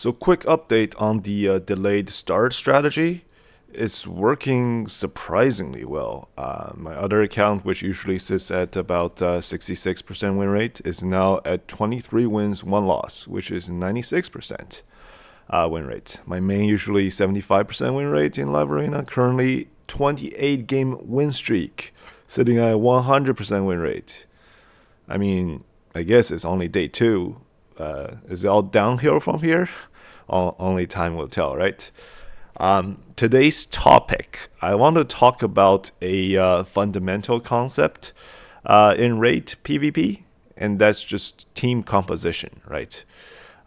So, quick update on the delayed start strategy. It's working surprisingly well. My other account, which usually sits at about 66% win rate, is now at 23 wins, 1 loss, which is 96% win rate. My main, usually 75% win rate in Live Arena, currently 28 game win streak, sitting at 100% win rate. I mean, I guess it's only day 2. Is it all downhill from here? Only time will tell, right? Today's topic, I want to talk about a fundamental concept in rate PvP, and that's just team composition, right?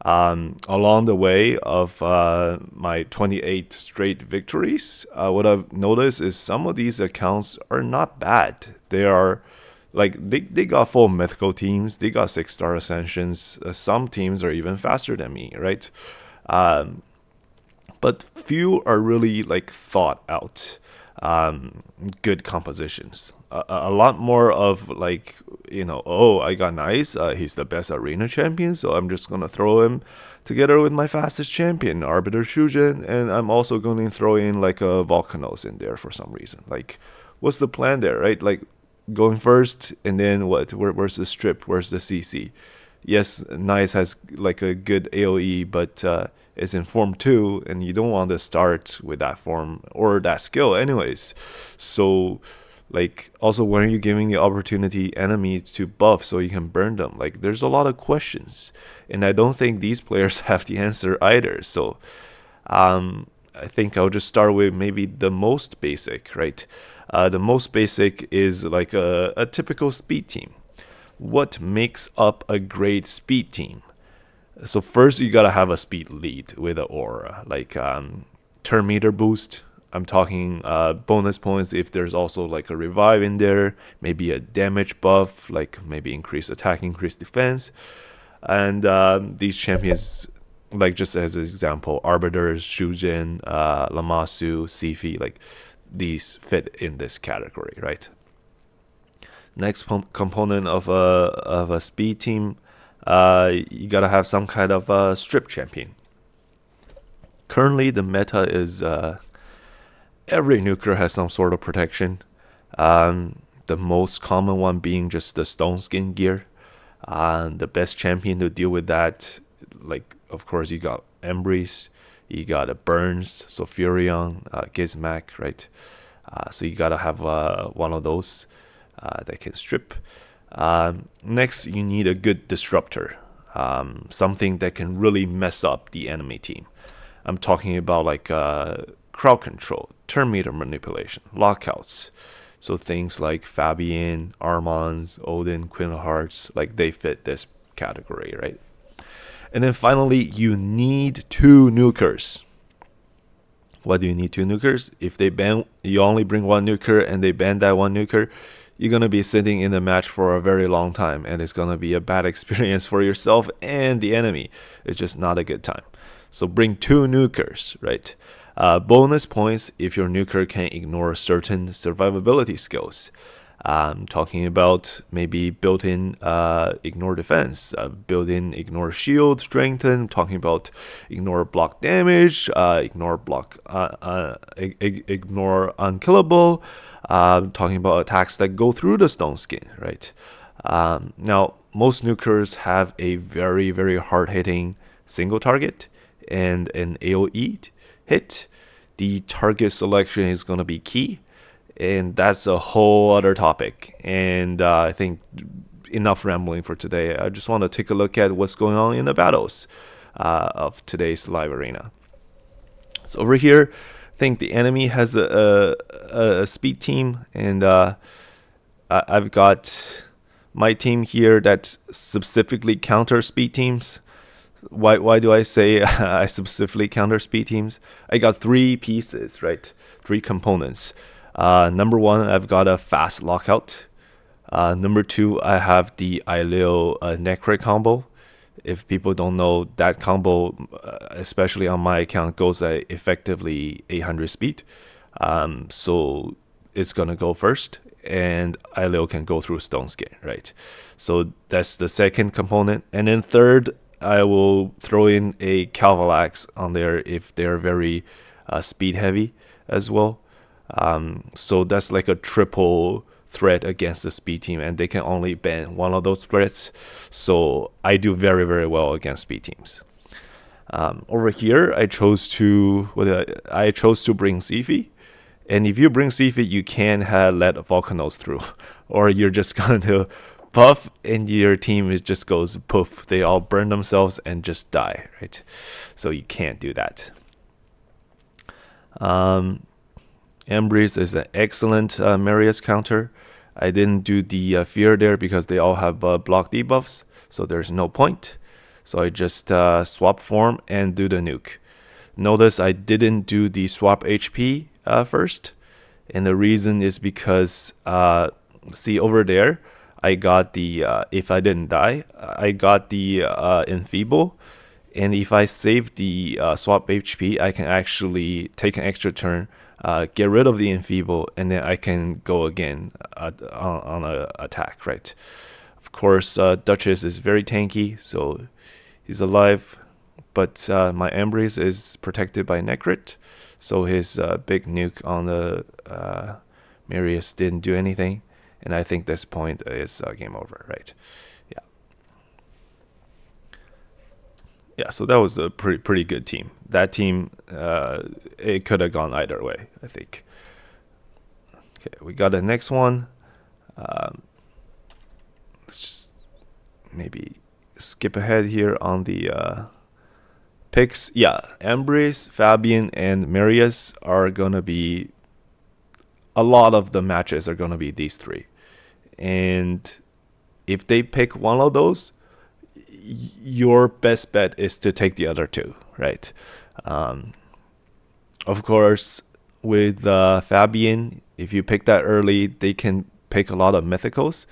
Along the way of my 28 straight victories, what I've noticed is some of these accounts are not bad. They are like they got full mythical teams, they got 6-star ascensions. Some teams are even faster than me, right? But few are really like thought out good compositions. A lot more of like, oh, I got nice, he's the best arena champion, so I'm just gonna throw him together with my fastest champion, Arbiter Shujin, and I'm also going to throw in like a Volcanos in there for some reason. Like, what's the plan there, right? Like, going first, and then what? Where's the strip? Where's the CC? Yes, Nice has like a good AOE, but it's in form 2, and you don't want to start with that form or that skill anyways. So, like, also, when are you giving the opportunity enemies to buff so you can burn them? Like, there's a lot of questions, and I don't think these players have the answer either. So, I think I'll just start with maybe the most basic, right? The most basic is like a typical speed team. What makes up a great speed team? So first, you gotta have a speed lead with an aura, like turn meter boost. I'm talking bonus points if there's also like a revive in there, maybe a damage buff, like maybe increase attack, increase defense. And these champions, like just as an example, Arbiters, Shujin, Lamasu, Sifi, like these fit in this category, right? Next component of a speed team, you gotta have some kind of strip champion. Currently, the meta is every nuker has some sort of protection. The most common one being just the stone skin gear. The best champion to deal with that, like, of course, you got Embreeze, you got a Burns, so Furion, Gizmac, right? So you gotta have one of those that can strip. Next, you need a good disruptor, something that can really mess up the enemy team. I'm talking about like crowd control, turn meter manipulation, lockouts. So things like Fabian, Armans, Odin, Queen of Hearts, like they fit this category, right? And then finally, you need 2 nukers. Why do you need 2 nukers? If they ban, you only bring 1 nuker and they ban that 1 nuker, you're going to be sitting in the match for a very long time, and it's going to be a bad experience for yourself and the enemy. It's just not a good time. So bring 2 nukers, right? Bonus points if your nuker can ignore certain survivability skills. Talking about maybe built-in ignore defense, built-in ignore shield strengthen. Talking about ignore block damage, ignore unkillable. Talking about attacks that go through the stone skin, right? Now, most nukers have a very, very hard-hitting single target and an AoE hit. The target selection is going to be key, and that's a whole other topic. And I think enough rambling for today. I just want to take a look at what's going on in the battles of today's live arena. So over here, I think the enemy has a speed team, and I've got my team here that specifically counter speed teams. Why do I say I specifically counter speed teams? I got 3 pieces, right? 3 components. Number 1, I've got a fast lockout. Number 2, I have the Aileo Necro combo. If people don't know, that combo, especially on my account, goes at effectively 800 speed. So it's gonna go first, and Aileo can go through stone skin, right? So that's the second component. And then third, I will throw in a Calvalax on there if they're very speed heavy as well. So that's like a triple threat against the speed team, and they can only ban one of those threats. So I do very, very well against speed teams. Over here, I chose to bring Zifi. And if you bring Zifi, you can let Volcanos through, or you're just going to buff and your team just goes poof. They all burn themselves and just die, right? So you can't do that. Embrace is an excellent Marius counter. I didn't do the fear there because they all have block debuffs, so there's no point. So I just swap form and do the nuke. Notice I didn't do the swap HP first, and the reason is because see over there, I got the if I didn't die, I got the enfeeble, and if I save the swap HP, I can actually take an extra turn, get rid of the enfeeble, and then I can go again on an attack, right? Of course, Duchess is very tanky, so he's alive, but my Embrace is protected by Necrit, so his big nuke on the Marius didn't do anything, and I think this point is game over, right? Yeah, so that was a pretty good team. That team, it could have gone either way, I think. Okay, we got the next one. Let's just maybe skip ahead here on the picks. Yeah, Embrace, Fabian, and Marius are gonna be. A lot of the matches are gonna be these three, and if they pick one of those, your best bet is to take the other two, right? Of course, with Fabian, if you pick that early, they can pick a lot of mythicals.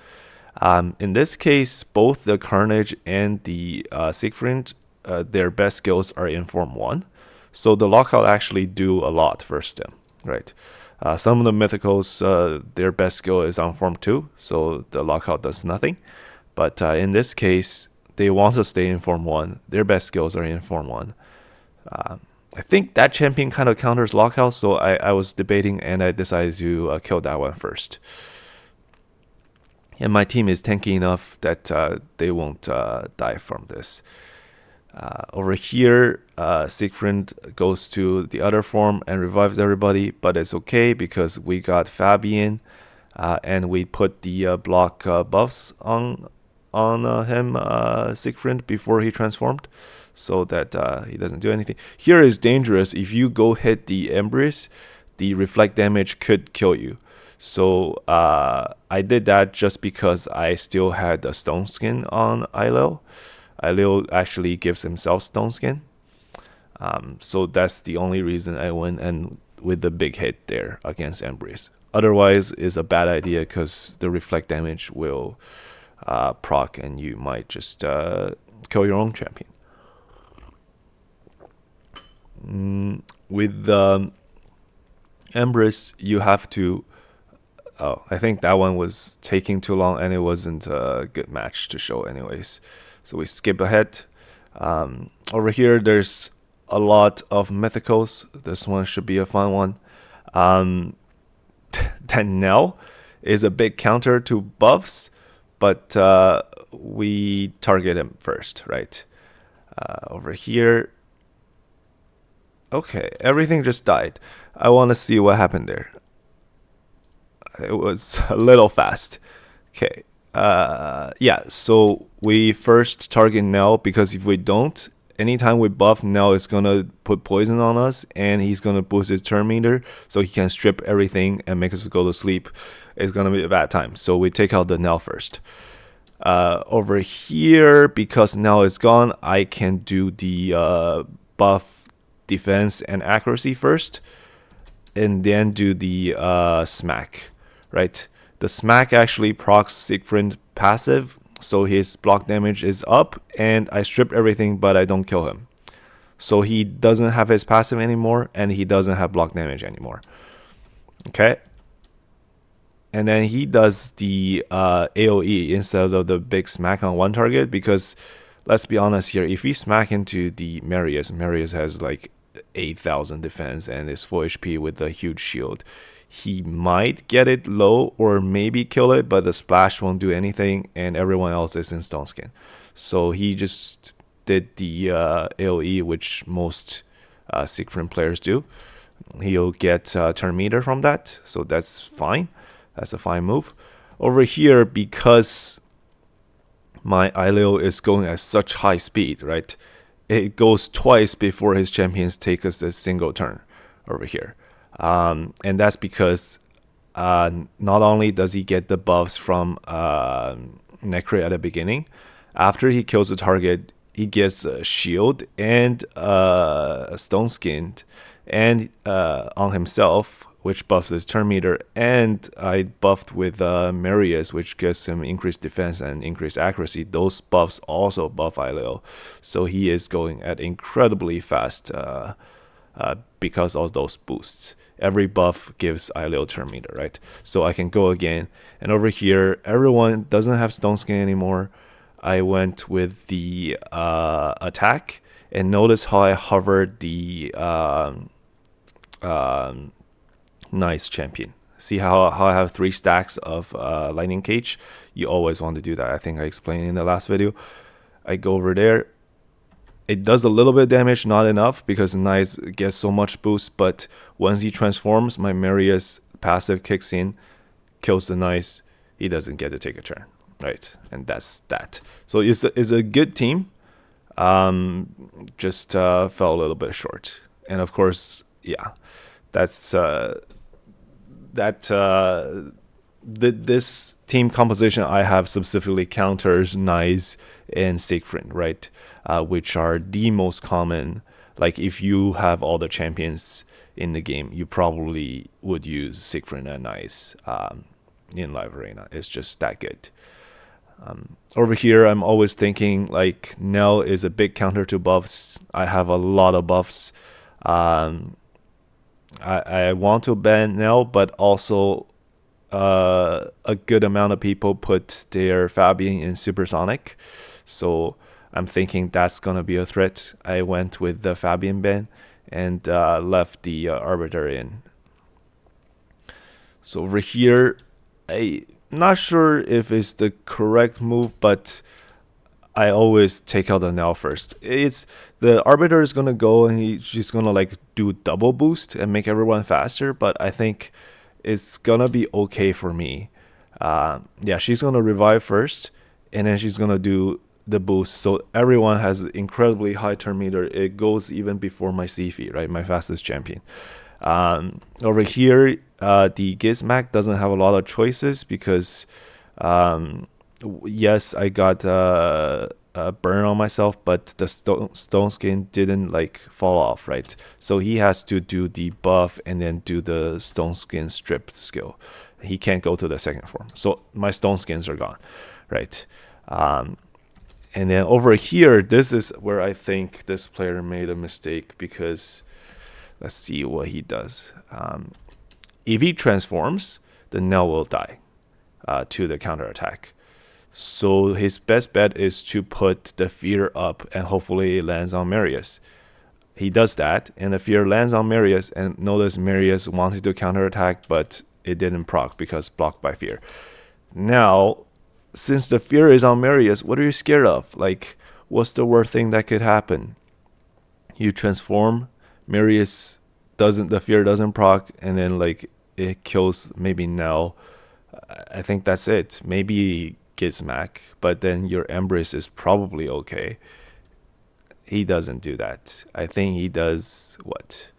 In this case, both the Carnage and the Siegfried, their best skills are in Form 1. So the Lockout actually do a lot versus them, right? Some of the mythicals, their best skill is on Form 2, so the Lockout does nothing. But in this case, they want to stay in Form 1. Their best skills are in Form 1. I think that champion kind of counters Lockout, so I was debating and I decided to kill that one first. And my team is tanky enough that they won't die from this. Over here, Siegfried goes to the other form and revives everybody, but it's okay because we got Fabian, and we put the block buffs on him, Siegfried, before he transformed, so that he doesn't do anything. Here is dangerous. If you go hit the Embrace, the reflect damage could kill you. So I did that just because I still had the stone skin on Ailil. Ailil actually gives himself stone skin. So that's the only reason I went and with the big hit there against Embrace. Otherwise, it's a bad idea because the reflect damage will proc and you might just kill your own champion. With Embrace, you have to. Oh, I think that one was taking too long and it wasn't a good match to show anyways. So we skip ahead. Over here, there's a lot of mythicals. This one should be a fun one. That Nell is a big counter to buffs, but we target him first, right? Over here. Okay, everything just died. I want to see what happened there. It was a little fast. Okay. Yeah, so we first target Nell because if we don't, anytime we buff, Nell is going to put poison on us and he's going to boost his turn meter so he can strip everything and make us go to sleep. It's going to be a bad time. So we take out the Nell first. Over here, because Nell is gone, I can do the buff defense and accuracy first and then do the smack, right? The smack actually procs Siegfried passive, so his block damage is up, and I stripped everything, but I don't kill him. So he doesn't have his passive anymore, and he doesn't have block damage anymore. Okay? And then he does the AoE instead of the big smack on one target, because let's be honest here. If we smack into the Marius has like 8,000 defense and is full HP with a huge shield. He might get it low or maybe kill it, but the splash won't do anything, and everyone else is in stone skin. So he just did the AoE, which most Siegfried players do. He'll get turn meter from that, so that's fine. That's a fine move. Over here, because my Aileo is going at such high speed, right? It goes twice before his champions take us a single turn over here. And that's because not only does he get the buffs from Necri at the beginning, after he kills the target, he gets a shield and stone skinned and on himself, which buffs his turn meter, and I buffed with Marius, which gives him increased defense and increased accuracy. Those buffs also buff Aileo, so he is going at incredibly fast because of those boosts. Every buff gives Aileo turn meter, right? So I can go again, and over here, everyone doesn't have stone skin anymore. I went with the attack, and notice how I hovered the nice champion. See how I have 3 stacks of lightning cage? You always want to do that. I think I explained in the last video. I go over there. It does a little bit of damage, not enough, because Nice gets so much boost, but once he transforms, my Marius passive kicks in, kills the Nice. He doesn't get to take a turn, right? And that's that. So it's a good team. Just fell a little bit short. And of course, yeah, that's this team composition I have specifically counters Nice and Siegfried, right? Which are the most common. Like if you have all the champions in the game, you probably would use Siegfried and Nice in live arena. It's just that good. Over here, I'm always thinking like Nell is a big counter to buffs. I have a lot of buffs. I want to ban Nell, but also a good amount of people put their Fabian in supersonic. So I'm thinking that's going to be a threat. I went with the Fabian ban and left the Arbiter in. So over here, I'm not sure if it's the correct move, but I always take out the Nell first. It's the Arbiter is gonna go and she's gonna like do double boost and make everyone faster, but I think it's gonna be okay for me. Yeah, she's gonna revive first, and then she's gonna do the boost, so everyone has incredibly high turn meter. It goes even before my Sifi, right, my fastest champion. Over here, the Gizmac doesn't have a lot of choices because yes, I got a burn on myself, but the stone skin didn't like fall off, right? So he has to do the buff and then do the stone skin strip skill. He can't go to the second form, so my stone skins are gone, right? And then over here, this is where I think this player made a mistake, because let's see what he does. If he transforms, the Nell will die to the counter attack. So his best bet is to put the fear up, and hopefully it lands on Marius. He does that, and the fear lands on Marius, and notice Marius wanted to counter attack, but it didn't proc because blocked by fear. Now, since the fear is on Marius, what are you scared of? Like, what's the worst thing that could happen? You transform, Marius doesn't, the fear doesn't proc, and then like it kills maybe Nell. I think that's it. Maybe Gizmac, but then your Embrace is probably okay. He doesn't do that. I think he does what?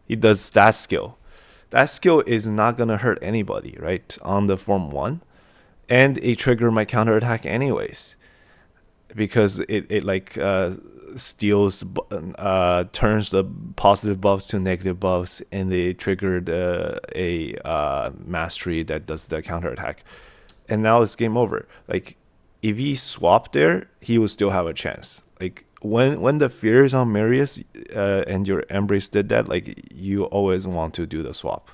He does that skill. That skill is not gonna hurt anybody, right? On the form 1. And it trigger my counter attack anyways. Because it like steals, turns the positive buffs to negative buffs, and they triggered a mastery that does the counter attack. And now it's game over. Like, if he swapped there, he would still have a chance. Like, when the fear is on Marius and your Embrace did that, like, you always want to do the swap.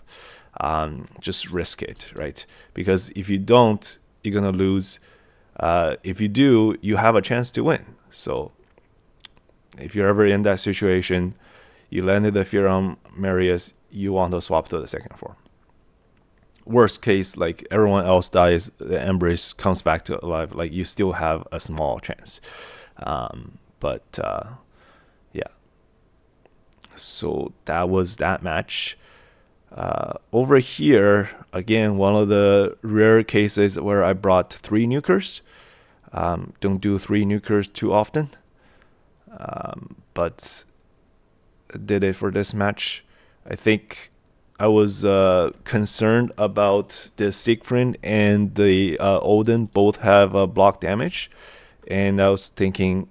Just risk it, right? Because if you don't, you're gonna lose If you do, you have a chance to win. So if you're ever in that situation, you landed the fear on Marius, you want to swap to the second form. Worst case, like everyone else dies, the Embrace comes back to alive. Like you still have a small chance. But yeah, so that was that match. Over here, again, one of the rare cases where I brought 3 nukers. Don't do 3 nukers too often, but did it for this match. I think I was concerned about the Siegfried and the Odin both have block damage, and I was thinking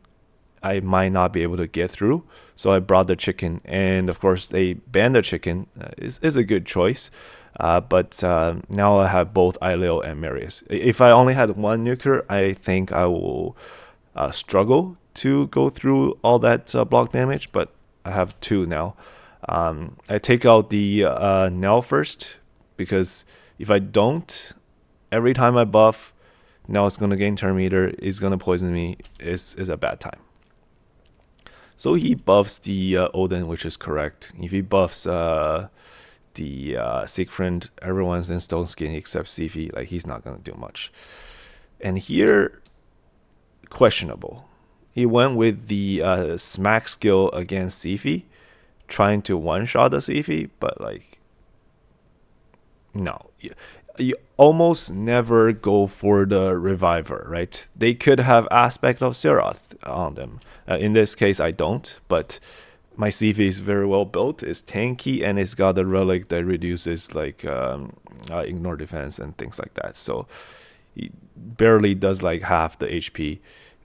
I might not be able to get through. So I brought the chicken, and of course they banned the chicken. Is a good choice. But now I have both Aileo and Marius. If I only had one nuker, I think I will struggle to go through all that block damage. But I have 2 now. I take out the Nell first, because if I don't, every time I buff, now it's gonna gain turn meter, it's gonna poison me. Is a bad time. So he buffs the Odin, which is correct. If he buffs the Siegfried, everyone's in stone skin except Sifi. Like he's not gonna do much. And here, questionable. He went with the smack skill against Sifi, trying to one-shot the Sifi, but like, no. You almost never go for the reviver, right? They could have aspect of Serath on them. In this case, I don't, but my CV is very well built. It's tanky, and it's got a relic that reduces like ignore defense and things like that. So he barely does like half the HP.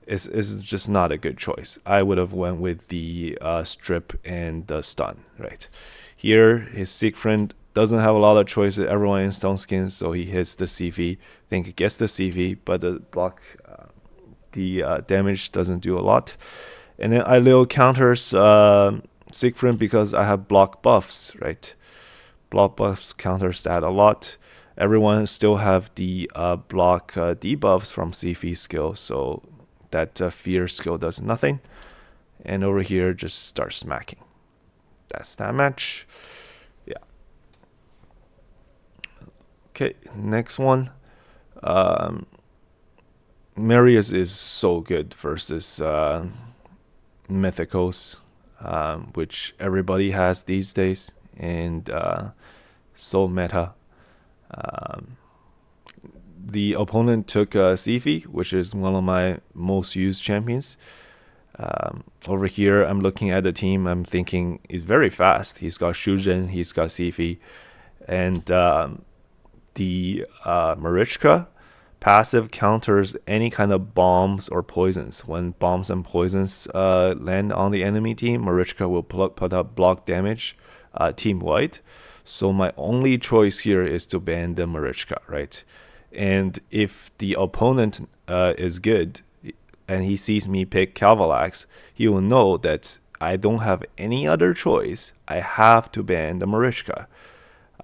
It's just not a good choice. I would have went with the strip and the stun, right? Here, his Siegfried doesn't have a lot of choices. Everyone in stone skin, so he hits the CV. Think he gets the CV, but the block, the damage doesn't do a lot. And then Aileo counters Siegfried because I have block buffs, right? Block buffs counters that a lot. Everyone still have the block debuffs from CV skill, so that fear skill does nothing. And over here, just start smacking. That's that match. Yeah. Okay, next one. Marius is so good versus mythicals, which everybody has these days, and so meta. The opponent took Sifi, which is one of my most used champions. Over here, I'm looking at the team. I'm thinking he's very fast. He's got Shujin, he's got Sifi, and the Marichka passive counters any kind of bombs or poisons. When bombs and poisons land on the enemy team, Marichka will put up block damage team wide. So my only choice here is to ban the Marichka, right? And if the opponent is good and he sees me pick Calvalax, he will know that I don't have any other choice. I have to ban the Marichka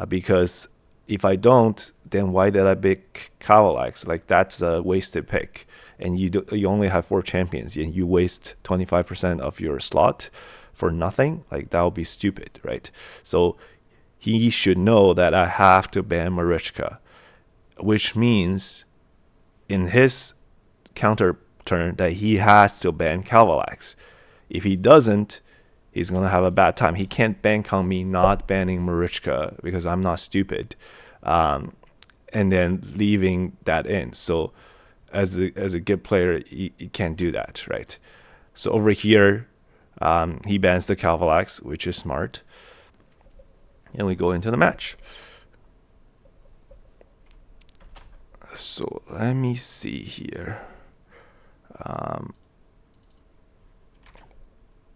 because if I don't, then why did I pick Calvalax? Like that's a wasted pick, and you only have 4 champions, and you waste 25% of your slot for nothing. Like that would be stupid, right? So he should know that I have to ban Marichka, which means in his counter turn that he has to ban Calvalax. If he doesn't, he's going to have a bad time. He can't bank on me not banning Marichka because I'm not stupid, and then leaving that in. So as a good player, he can't do that, right? So over here, he bans the Calvalax, which is smart. And we go into the match. So let me see here.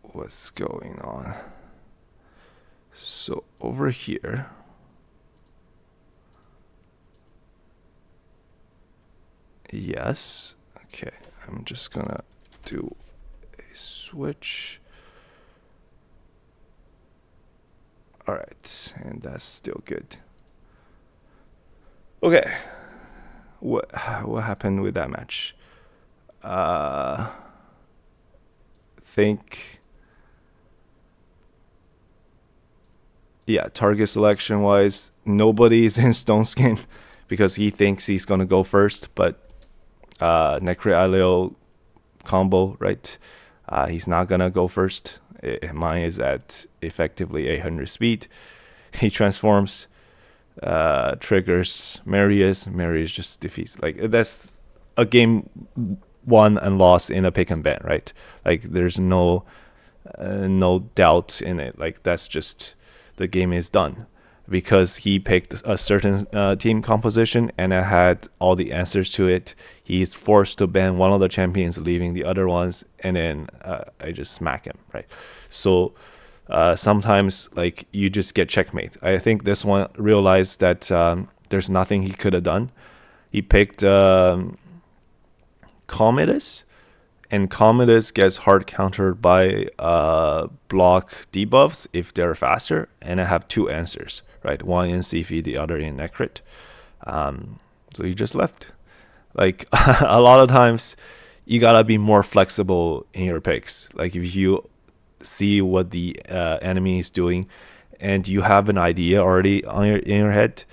What's going on? So over here, yes. Okay, I'm just gonna do a switch. All right, and that's still good. Okay, what happened with that match? think, yeah, target selection wise, nobody's in Stone Skin because he thinks he's gonna go first, but Necri Aleo combo, right? He's not gonna go first. Mine is at effectively 800 speed. He transforms, triggers Marius. Marius just defeats. Like that's a game won and lost in a pick and ban, right? Like there's no doubt in it. Like that's just the game is done because he picked a certain team composition and it had all the answers to it. He's forced to ban one of the champions, leaving the other ones, and then I just smack him, right? So sometimes like you just get checkmate. I think this one realized that there's nothing he could have done. He picked Cometus, and Cometus gets hard countered by block debuffs if they're faster, and I have two answers, right? One in CV, the other in Necrit. So you just left. Like a lot of times, you gotta be more flexible in your picks. Like if you see what the enemy is doing, and you have an idea already in your head,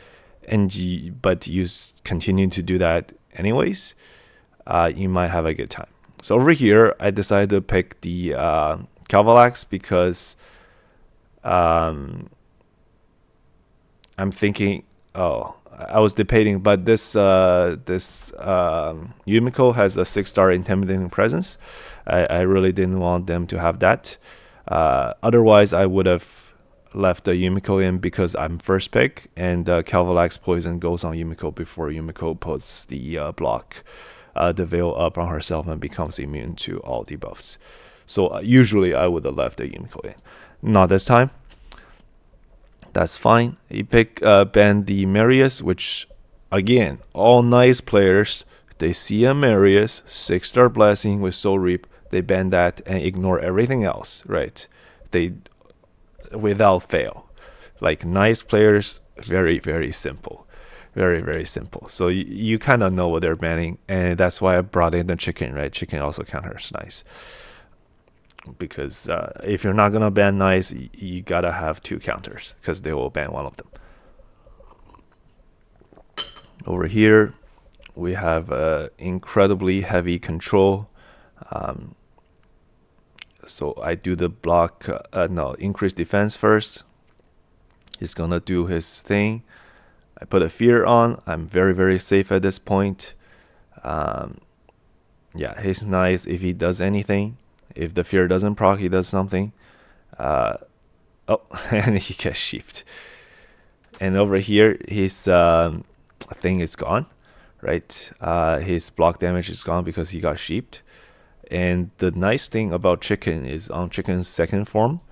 but you continue to do that anyways, you might have a good time. So over here, I decided to pick the Cavalax because I'm thinking, oh, I was debating, but this Yumiko has a 6-star intimidating presence. I really didn't want them to have that. Otherwise, I would have left the Yumiko in because I'm first pick, and Cavalax poison goes on Yumiko before Yumiko puts the block, the veil up on herself and becomes immune to all debuffs. So usually I would have left the Yumiko in. Not this time. That's fine. He picked ban the Marius, which again, all nice players. They see a Marius 6-star blessing with Soul Reap, they ban that and ignore everything else, right? They without fail. Like nice players, very very simple, very very simple. So you kind of know what they're banning, and that's why I brought in the chicken, right? Chicken also counters nice. Because if you're not gonna ban nice, you gotta have two counters because they will ban one of them. Over here, we have incredibly heavy control. So I do the block, increase defense first. He's gonna do his thing. I put a fear on. I'm very very safe at this point. Yeah, he's nice if he does anything. If the fear doesn't proc, he does something. Oh, and he gets sheeped. And over here, his thing is gone, right? His block damage is gone because he got sheeped. And the nice thing about Chicken is on Chicken's second form,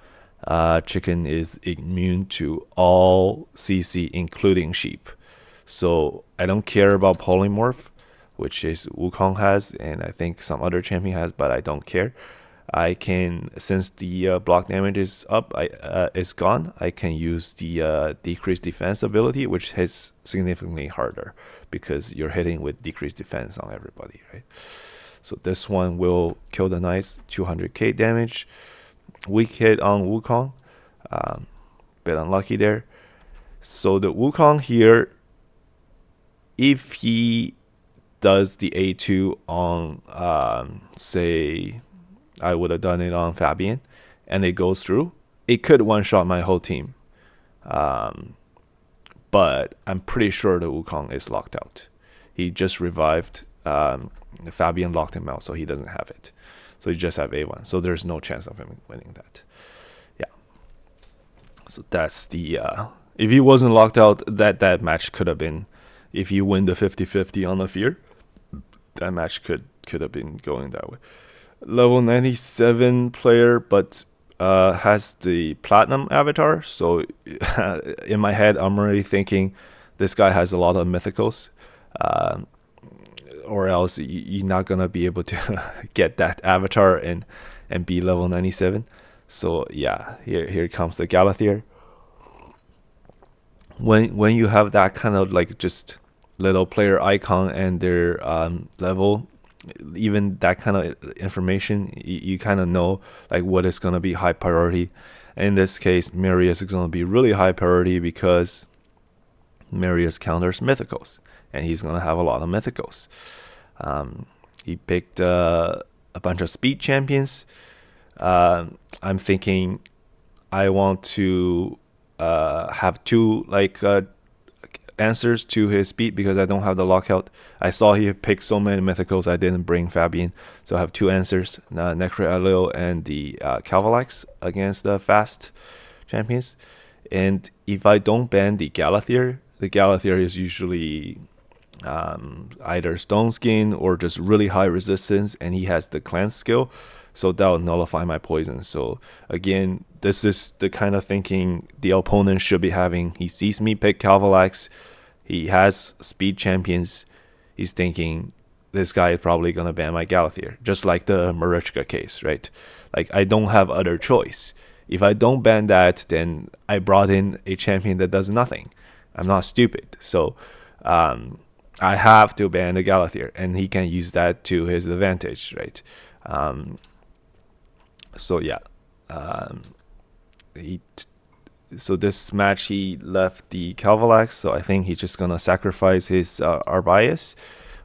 Chicken is immune to all CC, including sheep. So I don't care about polymorph, which is Wukong has, and I think some other champion has, but I don't care. I can, since the block damage is up, is gone, I can use the decreased defense ability, which hits significantly harder because you're hitting with decreased defense on everybody, right? So this one will kill the nice 200k damage. Weak hit on Wukong. Bit unlucky there. So the Wukong here, if he does the A2 on, say, I would have done it on Fabian, and it goes through, it could one-shot my whole team. But I'm pretty sure the Wukong is locked out. He just revived. Fabian locked him out, so he doesn't have it. So he just have A1. So there's no chance of him winning that. Yeah. So that's the... if he wasn't locked out, that match could have been... If you win the 50-50 on the fear, that match could have been going that way. Level 97 player, but has the platinum avatar. So in my head, I'm already thinking this guy has a lot of mythicals. Or else you're not gonna be able to get that avatar and be level 97. So yeah, here comes the Galathier. When you have that kind of like just little player icon and their level, even that kind of information, you kind of know like what is going to be high priority. In this case, Marius is going to be really high priority because Marius counters mythicals, and he's going to have a lot of mythicals. He picked a bunch of speed champions. I'm thinking I want to have two answers to his speed because I don't have the lockout. I saw he picked so many mythicals I didn't bring Fabian, so I have two answers: Necro Alil and the Calvalax against the fast champions. And if I don't ban the Galathier is usually either Stone Skin or just really high resistance, and he has the cleanse skill, so that will nullify my poison. So again, this is the kind of thinking the opponent should be having. He sees me pick Calvalax, he has speed champions, he's thinking this guy is probably gonna ban my Galathier, just like the Marichka case, right? Like, I don't have other choice. If I don't ban that, then I brought in a champion that does nothing. I'm not stupid. So I have to ban the Galathier, and he can use that to his advantage, right? So yeah, so this match he left the Calvalax, so I think he's just gonna sacrifice his Arbias,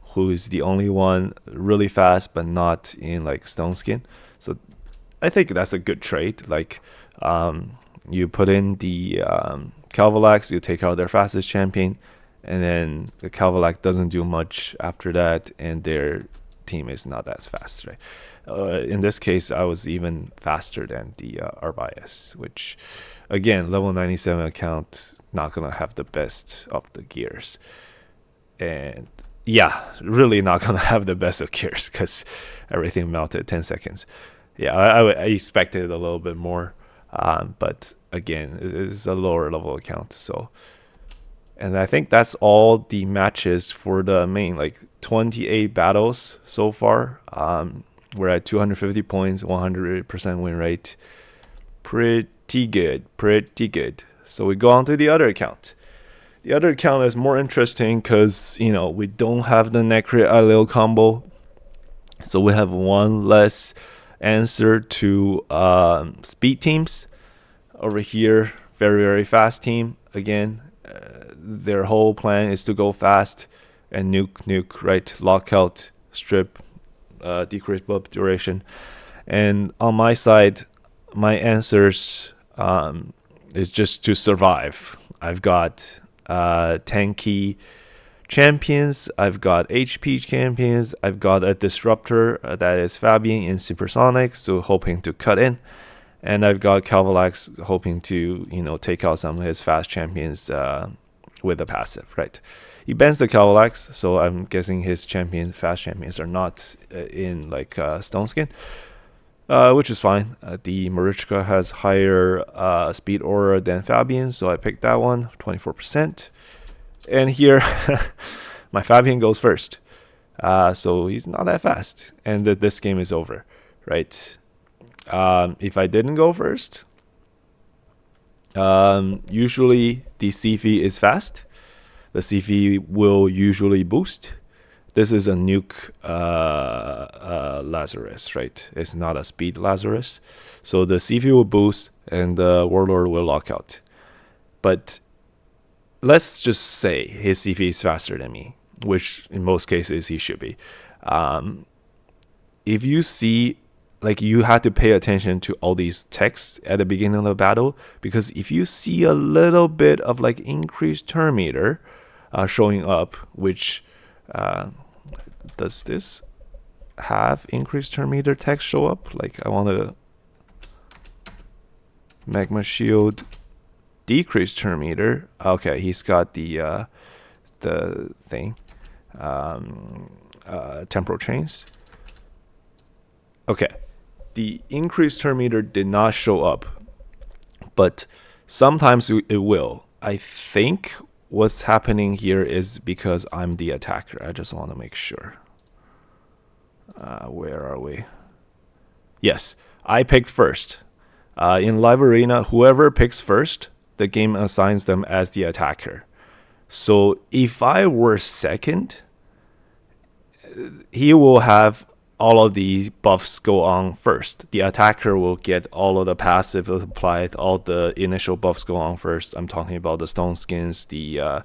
who is the only one really fast but not in like Stone Skin. So I think that's a good trade. Like, you put in the Calvalax, you take out their fastest champion, and then the Calvalax doesn't do much after that, and their team is not as fast, right? In this case, I was even faster than the Arbias, which, again, level 97 account, not gonna have the best of the gears. And yeah, really not gonna have the best of gears because everything melted 10 seconds. Yeah, I expected a little bit more, but again, it is a lower level account. So, and I think that's all the matches for the main, like 28 battles so far. We're at 250 points, 100% win rate. Pretty good. So we go on to the other account. The other account is more interesting because, we don't have the Necri Alil combo. So we have one less answer to speed teams. Over here, very, very fast team. Again, their whole plan is to go fast and nuke, right? Lockout, strip, decrease buff duration. And on my side, my answers is just to survive. I've got tanky champions, I've got HP champions, I've got a disruptor that is Fabian in Supersonic, so hoping to cut in, and I've got Calvalax hoping to take out some of his fast champions with a passive, right? He bans the Calvalax, so I'm guessing his fast champions are not in like Stone Skin, which is fine. The Marichka has higher speed aura than Fabian, so I picked that one, 24%. And here, my Fabian goes first. So he's not that fast. And this game is over, right? If I didn't go first, usually the CV is fast. The CV will usually boost. This is a nuke Lazarus, right? It's not a speed Lazarus. So the CV will boost and the Warlord will lock out. But let's just say his CV is faster than me, which in most cases he should be. If you see, like, you have to pay attention to all these texts at the beginning of the battle, because if you see a little bit of like increased turn meter showing up, which does this have increased turn meter text show up? Like, I want to magma shield decreased turn meter. Okay, he's got the thing, temporal chains. Okay, the increased turn meter did not show up, but sometimes it will. I think what's happening here is because I'm the attacker. I just want to make sure. Where are we? Yes, I picked first. In live arena, whoever picks first, the game assigns them as the attacker. So if I were second, he will have all of these buffs go on first. The attacker will get all of the passive applied, all the initial buffs go on first. I'm talking about the stone skins, the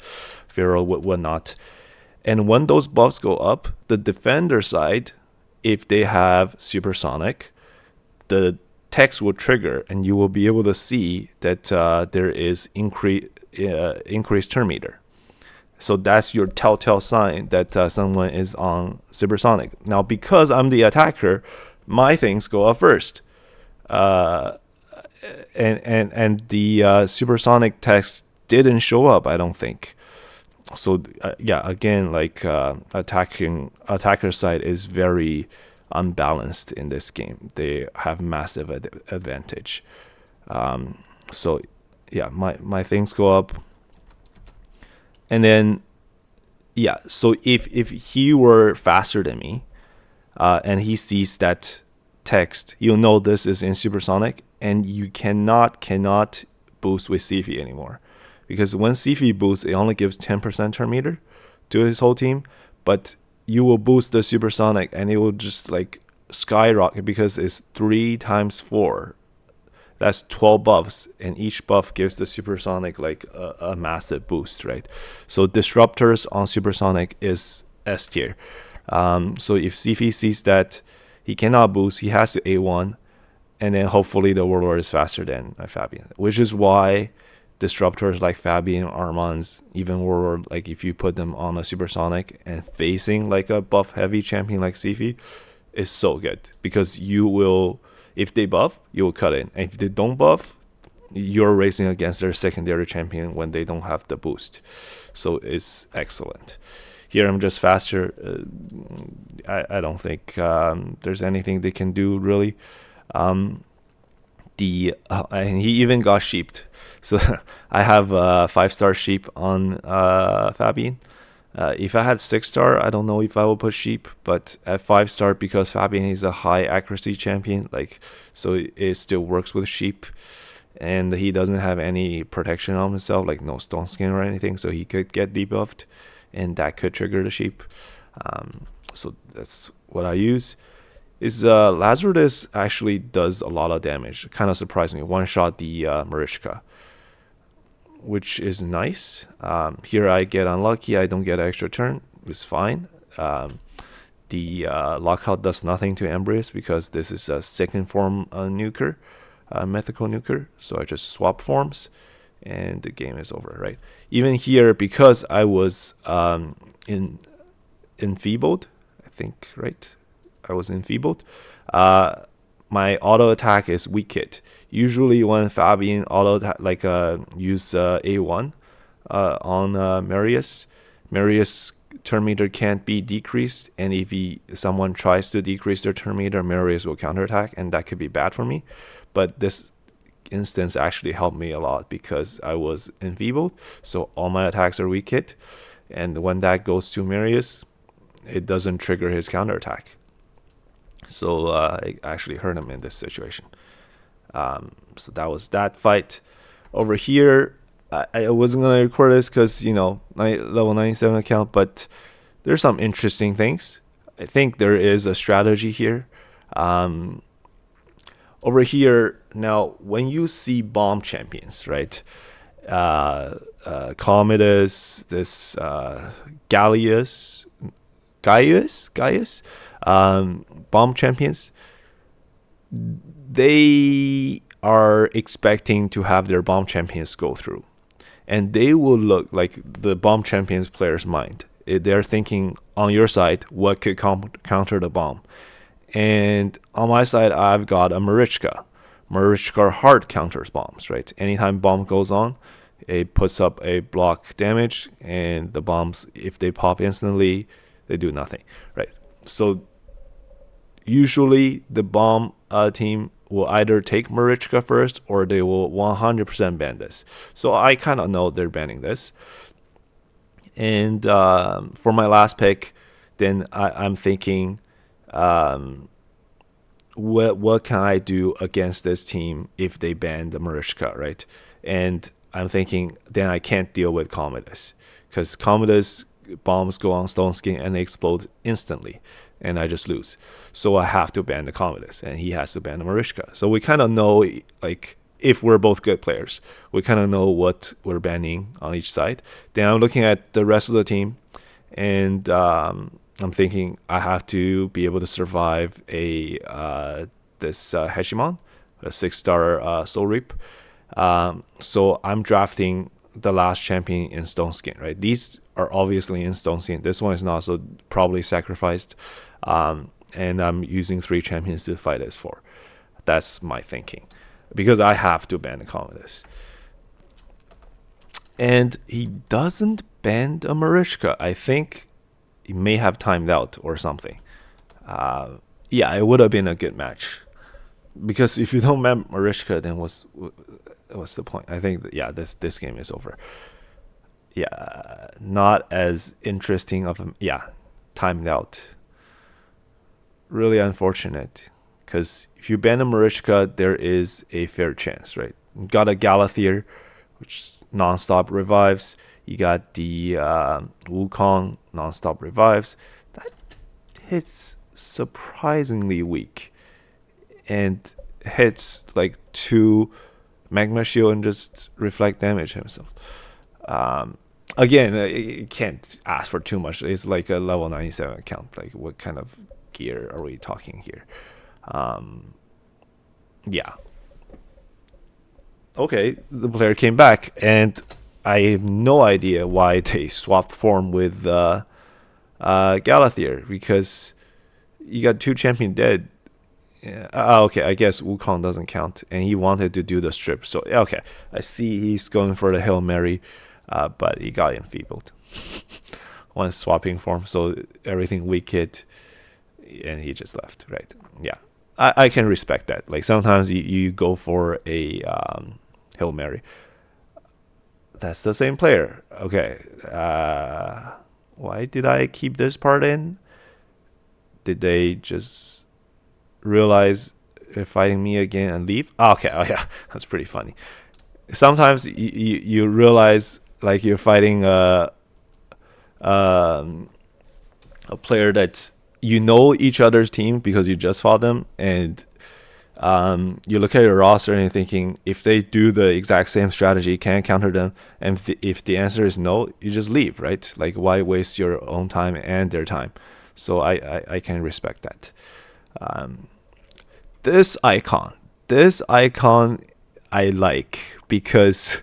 feral, whatnot. And when those buffs go up, the defender side, if they have supersonic, the text will trigger, and you will be able to see that there is increased turn meter. So that's your telltale sign that someone is on supersonic. Now, because I'm the attacker, my things go up first, uh, and the supersonic text didn't show up, I don't think. So yeah, again, like attacker side is very unbalanced in this game. They have massive advantage. So yeah, my things go up. And then, yeah, so if he were faster than me, and he sees that text, you'll know this is in supersonic, and you cannot boost with Sifi anymore, because when Sifi boosts, it only gives 10% turn meter to his whole team, but you will boost the supersonic, and it will just like skyrocket because it's 3 times 4. That's 12 buffs, and each buff gives the supersonic like a massive boost, right? So disruptors on supersonic is S tier. So if Sifi sees that he cannot boost, he has to A1, and then hopefully the warlord is faster than Fabian, which is why disruptors like Fabian, Armands, even warlord, like if you put them on a supersonic and facing like a buff heavy champion like Sifi, is so good, because you will, if they buff, you will cut in. And if they don't buff, you're racing against their secondary champion when they don't have the boost. So it's excellent. Here I'm just faster. I don't think there's anything they can do really. And he even got sheeped. So I have a 5-star sheep on Fabian. If I had 6-star, I don't know if I will put sheep, but at 5-star, because Fabian is a high accuracy champion, like, so it still works with sheep, and he doesn't have any protection on himself, like no stone skin or anything, so he could get debuffed, and that could trigger the sheep. So that's what I use. Is Lazarus actually does a lot of damage. Kind of surprised me. One shot the Marishka, which is nice. Here I get unlucky. I don't get an extra turn. It's fine. The lockout does nothing to Embrace because this is a second form nuker, mythical nuker. So I just swap forms, and the game is over, right? Even here, because I was enfeebled, I think, right? I was enfeebled. My auto attack is weak hit. Usually when Fabian auto attack, like use A1 on Marius turn meter can't be decreased, and if someone tries to decrease their turn meter, Marius will counterattack, and that could be bad for me. But this instance actually helped me a lot because I was enfeebled, so all my attacks are weak hit, and when that goes to Marius, it doesn't trigger his counterattack. So it actually hurt him in this situation. So that was that fight. Over here, I wasn't going to record this because, level 97 account, but there's some interesting things. I think there is a strategy here. Over here, now, when you see bomb champions, right? Commodus, this Gaius, bomb champions, they are expecting to have their bomb champions go through, and they will look like the bomb champions player's mind. They're thinking on your side what could counter the bomb, and on my side I've got a Marichka hard counters bombs, right? Anytime bomb goes on, it puts up a block damage, and the bombs, if they pop instantly, they do nothing, right? So usually the bomb team will either take Marichka first, or they will 100% ban this. So I kind of know they're banning this. And for my last pick, then I'm thinking, what can I do against this team if they ban the Marichka, right? And I'm thinking then I can't deal with Commodus, because Commodus bombs go on Stone Skin and they explode instantly, and I just lose. So I have to ban the Commodus, and he has to ban the Marishka. So we kind of know, like, if we're both good players, we kind of know what we're banning on each side. Then I'm looking at the rest of the team, and I'm thinking I have to be able to survive this Heshimon, a 6-star Soul Reap. So I'm drafting the last champion in Stone Skin, right? These are obviously in Stone Skin. This one is not, so probably sacrificed. And I'm using 3 champions to fight as 4. That's my thinking, because I have to ban the Commodus. And he doesn't ban a Marishka. I think he may have timed out or something. Yeah, it would have been a good match. Because if you don't ban Marishka, then what's the point? I think that, yeah, this game is over. Yeah, not as interesting of a, yeah, timed out. Really unfortunate, because if you ban a Marishka, there is a fair chance, right? You got a Galathier, which non-stop revives. You got the Wukong, non-stop revives. That hits surprisingly weak, and hits like 2 Magma Shield and just reflect damage himself. Again, you can't ask for too much. It's like a level 97 account. Like, what kind of gear are we talking here? Yeah. Okay, the player came back, and I have no idea why they swapped form with Galathier, because you got 2 champion dead. Yeah. Okay, I guess Wukong doesn't count, and he wanted to do the strip. So, okay, I see he's going for the Hail Mary, but he got enfeebled when swapping form, so everything weak hit, and he just left, right? Yeah, I can respect that. Like, sometimes you go for a Hail Mary. That's the same player. Okay, why did I keep this part in? Did they just realize they're fighting me again and leave? Okay, oh yeah, that's pretty funny. Sometimes you realize, like, you're fighting a player that you know each other's team because you just fought them, and you look at your roster and you're thinking, if they do the exact same strategy, can I counter them? And if the answer is no, you just leave, right? Like, why waste your own time and their time? So I can respect that. This icon I like, because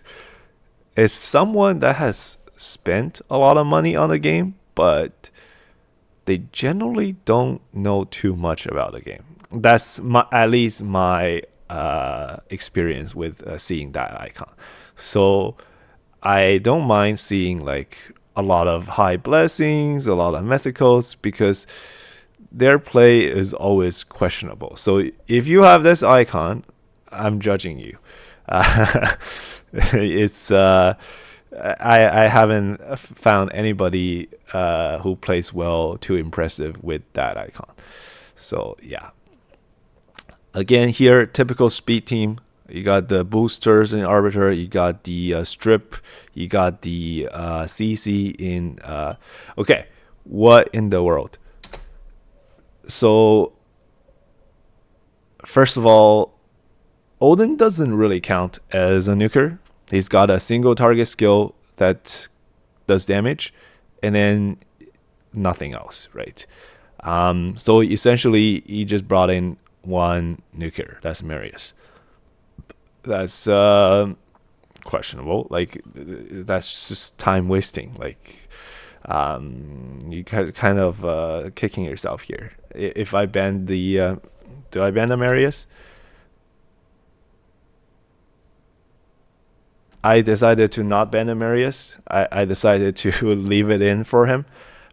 it's someone that has spent a lot of money on the game, but they generally don't know too much about the game. That's at least my experience with seeing that icon. So I don't mind seeing, like, a lot of high blessings, a lot of mythicals, because their play is always questionable. So if you have this icon, I'm judging you. It's I haven't found anybody who plays well too impressive with that icon. So yeah. Again, here, typical speed team. You got the boosters in Arbiter. You got the strip. You got the CC in. Okay, what in the world? So, first of all, Odin doesn't really count as a nuker. He's got a single target skill that does damage, and then nothing else, right? So essentially, he just brought in 1 nuker. That's Marius. That's questionable. Like, that's just time wasting. Like, you kind of kicking yourself here. If I ban the, do I ban the Marius? I decided to not ban the Marius. I decided to leave it in for him.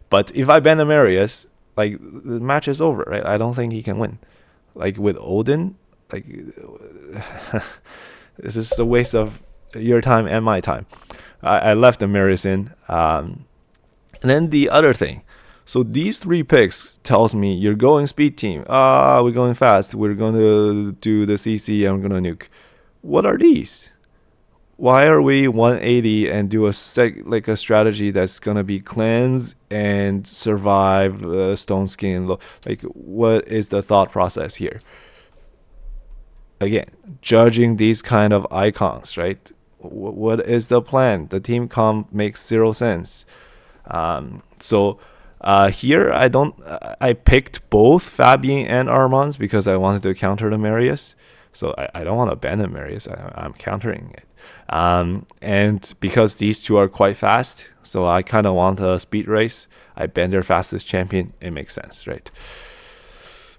But if I ban the Marius, like, the match is over, right? I don't think he can win. Like, with Odin, like, this is a waste of your time and my time. I left the Marius in. And then the other thing. So these 3 picks tells me you're going speed team. We're going fast. We're going to do the CC and we're going to nuke. What are these? why are we 180 and do like a strategy that's gonna be cleanse and survive stone skin? Like, what is the thought process here? Again, judging these kind of icons, right? What is the plan? The team comp makes zero sense. So here I don't. I picked both Fabian and Armand's because I wanted to counter the Marius. So I don't want to ban the Marius. I'm countering it. And because these two are quite fast, so I kind of want a speed race. I ban their fastest champion. It makes sense, right?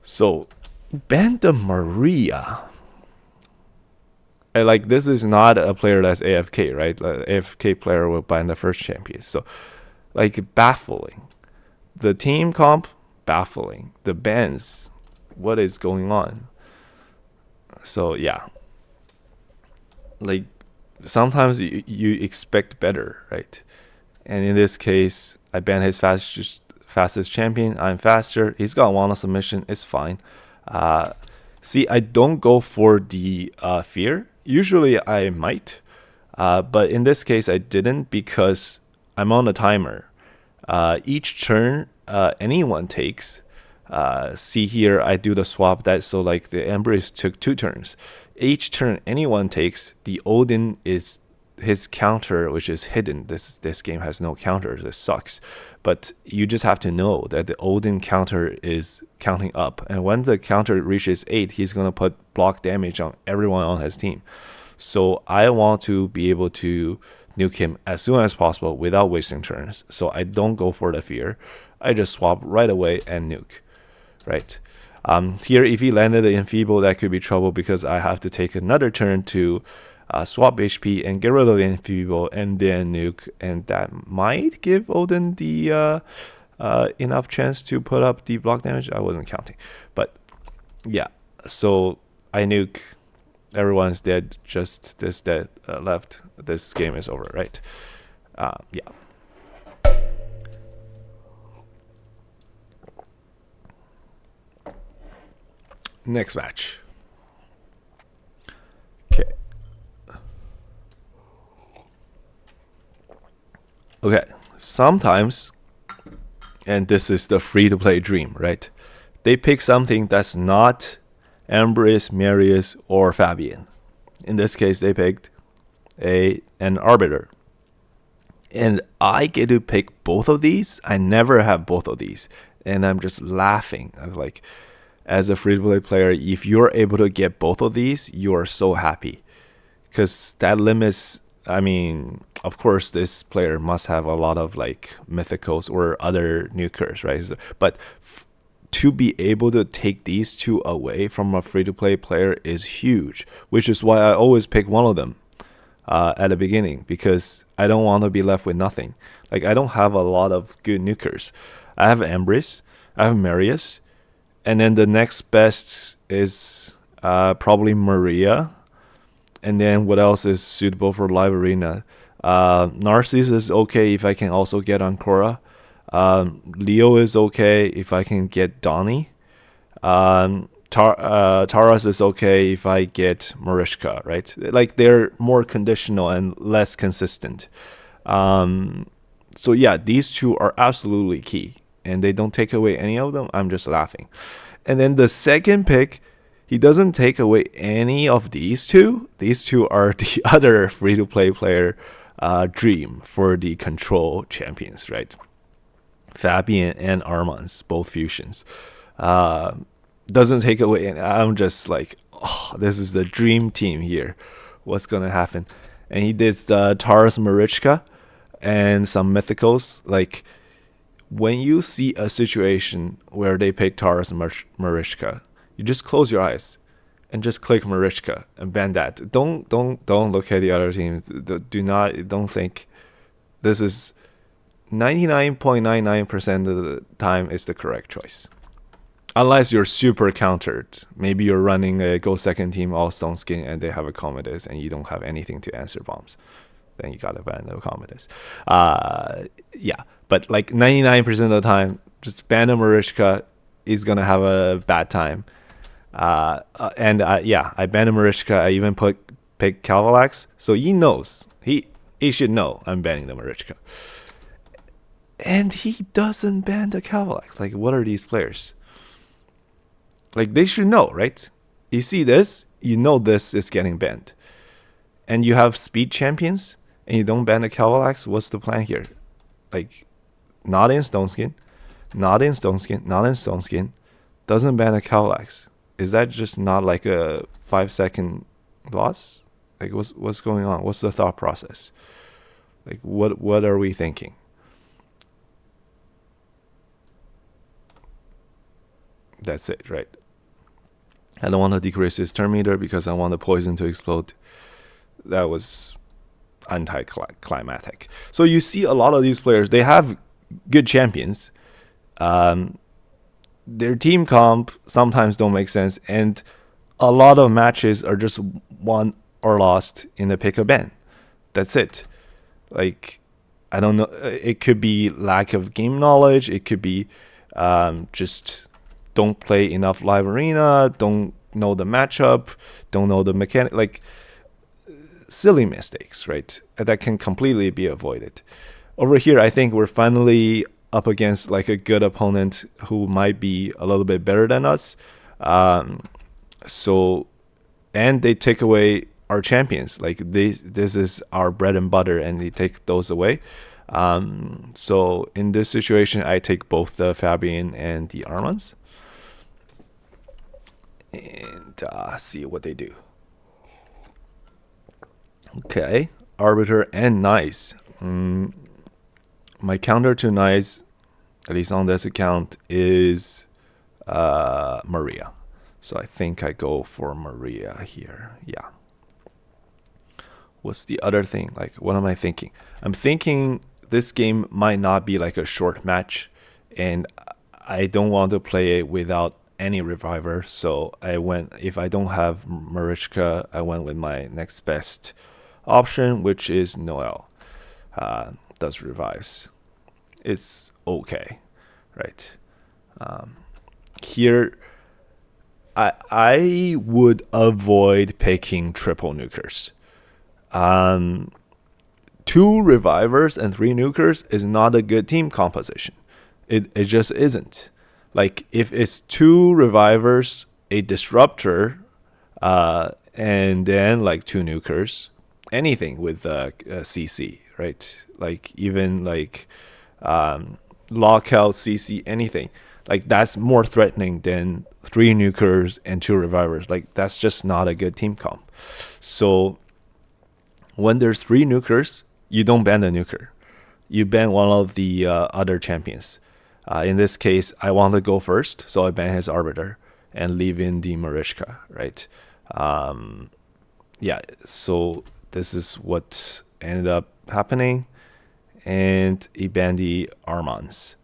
So ban the Maria. Like, this is not a player that's AFK, right? AFK player will ban the first champion. So like, baffling. The team comp, baffling. The bans, what is going on? So yeah, like, sometimes you expect better, right? And in this case, I ban his fastest champion. I'm faster. He's got one submission. It's fine. See, I don't go for the fear. Usually I might, but in this case I didn't because I'm on a timer. Each turn anyone takes. See here, I do the swap that, so like the Embrace took 2 turns. Each turn anyone takes, the Odin is his counter, which is hidden. This game has no counters. This sucks. But you just have to know that the Odin counter is counting up, and when the counter reaches 8, he's gonna put block damage on everyone on his team. So I want to be able to nuke him as soon as possible without wasting turns. So I don't go for the fear. I just swap right away and nuke, right? Here, if he landed in Enfeeble, that could be trouble because I have to take another turn to swap HP and get rid of the Enfeeble and then nuke, and that might give Odin the enough chance to put up the block damage. I wasn't counting, but yeah. So I nuke. Everyone's dead. Just this dead left. This game is over, right? Yeah. Next match. Okay. Okay. Sometimes, and this is the free-to-play dream, right? They pick something that's not Embrace, Marius, or Fabian. In this case, they picked an Arbiter. And I get to pick both of these. I never have both of these. And I'm just laughing. I'm like, as a free-to-play player, if you're able to get both of these, you are so happy. Because that limits, I mean, of course, this player must have a lot of like mythicals or other nukers, right? But to be able to take these two away from a free-to-play player is huge, which is why I always pick one of them at the beginning, because I don't want to be left with nothing. Like, I don't have a lot of good nukers. I have Embrace, I have Marius, and then the next best is probably Maria. And then what else is suitable for live arena? Narcissus is okay if I can also get Ancora. Leo is okay if I can get Donnie. Taras is okay if I get Marishka, right? Like, they're more conditional and less consistent. So yeah, these two are absolutely key, and they don't take away any of them. I'm just laughing. And then the second pick, he doesn't take away any of these two. These two are the other free-to-play player dream for the control champions, right? Fabian and Armand's, both fusions. Doesn't take away, and I'm just like, oh, this is the dream team here. What's gonna happen? And he did Taras Marichka and some mythicals. Like, when you see a situation where they pick Taras Marichka, you just close your eyes and just click Marichka and ban that. Don't look at the other teams. Don't think. This is 99.99% of the time is the correct choice. Unless you're super countered. Maybe you're running a go second team all stone skin and they have a Commodus and you don't have anything to answer bombs. Then you gotta ban the Commodus. Yeah. But like 99% of the time, just ban a Marishka is gonna have a bad time. Yeah, I banned Marishka. I even put pick Cavalax, so he knows. He should know I'm banning the Marichka. And he doesn't ban the Cavalax. Like, what are these players? Like, they should know, right? You see this, you know this is getting banned. And you have speed champions, and you don't ban the Cavalax. What's the plan here? Like, not in Stone Skin, not in Stone Skin, not in Stone Skin. Doesn't ban a Cavalax. Is that just not like a 5-second loss? Like, what's going on? What's the thought process? Like, what are we thinking? That's it, right? I don't want to decrease his turn meter because I want the poison to explode. That was anticlimactic. So you see a lot of these players, they have good champions. Their team comp sometimes don't make sense, and a lot of matches are just won or lost in the pick a ban. That's it. Like, I don't know. It could be lack of game knowledge. It could be just don't play enough live arena, don't know the matchup, don't know the mechanic. Like, silly mistakes, right? That can completely be avoided. Over here, I think we're finally up against like a good opponent who might be a little bit better than us. And they take away our champions. Like, this is our bread and butter, and they take those away. So in this situation, I take both the Fabian and the Armans, and see what they do. Okay, Arbiter and Nice. My counter to Nice, at least on this account, is Maria. So I think I go for Maria here. Yeah. What's the other thing? Like, what am I thinking? I'm thinking this game might not be like a short match, and I don't want to play it without any reviver. So if I don't have Marichka, I went with my next best option, which is Noel. Does revives. It's okay, right? Here, I would avoid picking triple nukers. 2 revivers and 3 nukers is not a good team composition. It just isn't. Like, if it's 2 revivers, a disruptor, and then like 2 nukers, anything with CC, right? Like, even like lockout, CC, anything. Like, that's more threatening than 3 nukers and 2 revivers. Like, that's just not a good team comp. So when there's 3 nukers, you don't ban the nuker. You ban one of the other champions. In this case, I want to go first, so I ban his Arbiter and leave in the Marichka, right? Yeah, so this is what ended up happening. And he banned the Armans.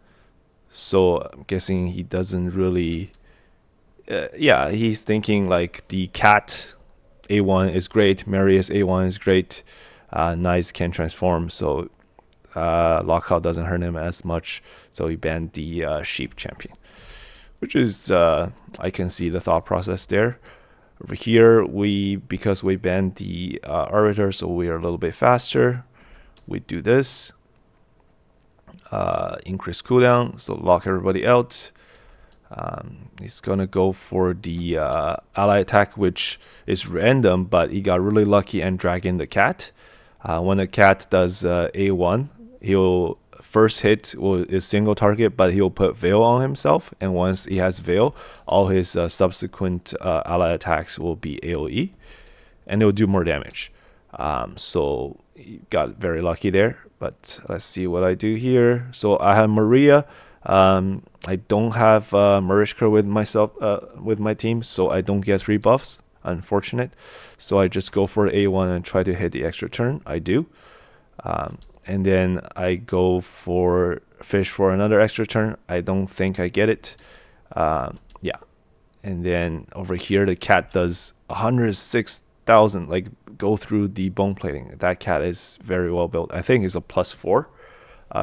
So I'm guessing he doesn't really... he's thinking like the cat A1 is great, Marius A1 is great, Nice can transform, so lockout doesn't hurt him as much, so he banned the sheep champion, which is I can see the thought process there. Over here, because we banned the Arbiter, so we are a little bit faster. We do this, increase cooldown, so lock everybody out. He's gonna go for the ally attack, which is random, but he got really lucky and drag in the cat. When the cat does A1, he'll first hit is single target, but he'll put Veil on himself, and once he has Veil, all his subsequent ally attacks will be AoE, and it'll do more damage. So he got very lucky there, but let's see what I do here. So I have Maria. I don't have Marichka with myself with my team, so I don't get 3 buffs. Unfortunate. So I just go for A1 and try to hit the extra turn. I do. And then I go for fish for another extra turn. I don't think I get it. Yeah. And then over here, the cat does 106,000, like, go through the bone plating. That cat is very well built. I think it's a +4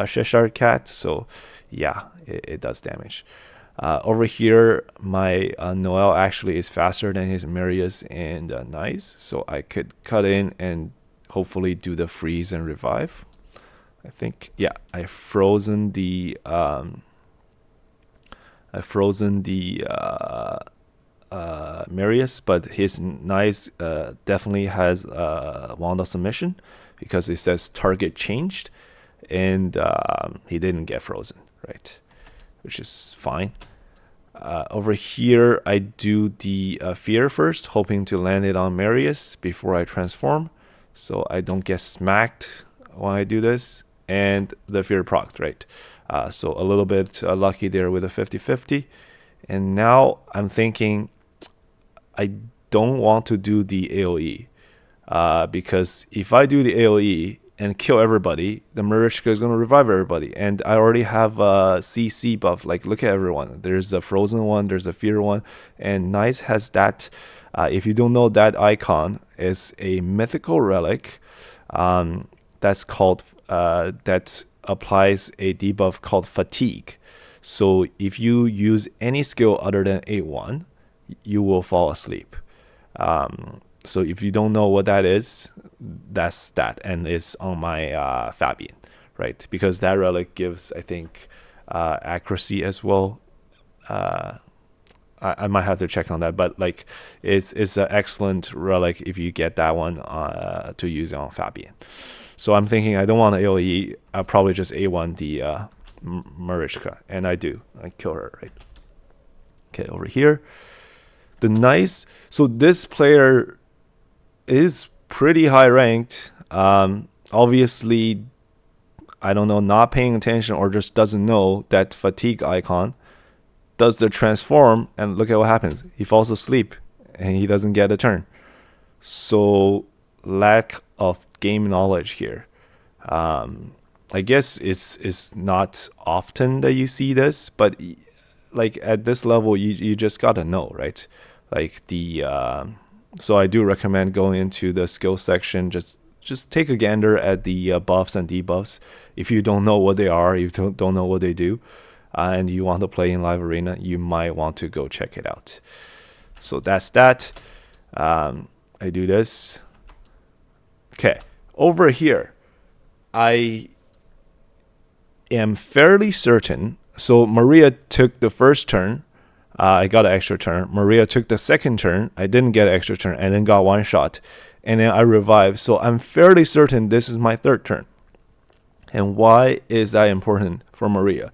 Cheshire cat. So yeah, it does damage. Over here, my Noel actually is faster than his Marius and Nice, so I could cut in and hopefully do the freeze and revive. I think, yeah, I frozen the Marius, but his Nice definitely has Wand of Submission because it says target changed, and he didn't get frozen, right? Which is fine. Over here, I do the Fear first, hoping to land it on Marius before I transform, so I don't get smacked when I do this. And the Fear proc, right? So a little bit lucky there with a 50-50. And now I'm thinking I don't want to do the AoE. Because if I do the AoE and kill everybody, the Marishka is going to revive everybody. And I already have a CC buff. Like, look at everyone. There's a Frozen one, there's a Fear one. And Nice has that. If you don't know, that icon is a mythical relic. That's called that applies a debuff called Fatigue. So if you use any skill other than 8-1, you will fall asleep. So if you don't know what that is, that's that, and it's on my Fabian, right? Because that relic gives, I think, accuracy as well. I might have to check on that, but like it's an excellent relic if you get that one to use on Fabian. So I'm thinking I don't want an AoE. I'll probably just A1 the Marichka, and I do. I kill her, right? Okay, over here, the Nice. So this player is pretty high ranked. Obviously, I don't know, not paying attention or just doesn't know that fatigue icon does the transform, and look at what happens. He falls asleep and he doesn't get a turn. So lack of game knowledge here. I guess it's not often that you see this, but like at this level, you just gotta know, right? Like the so I do recommend going into the skill section. Just take a gander at the buffs and debuffs. If you don't know what they are, you don't know what they do, and you want to play in live arena, you might want to go check it out. So that's that. I do this. Okay, over here, I am fairly certain. So Maria took the first turn. I got an extra turn. Maria took the second turn. I didn't get an extra turn, and then got one shot. And then I revived. So I'm fairly certain this is my third turn. And why is that important for Maria?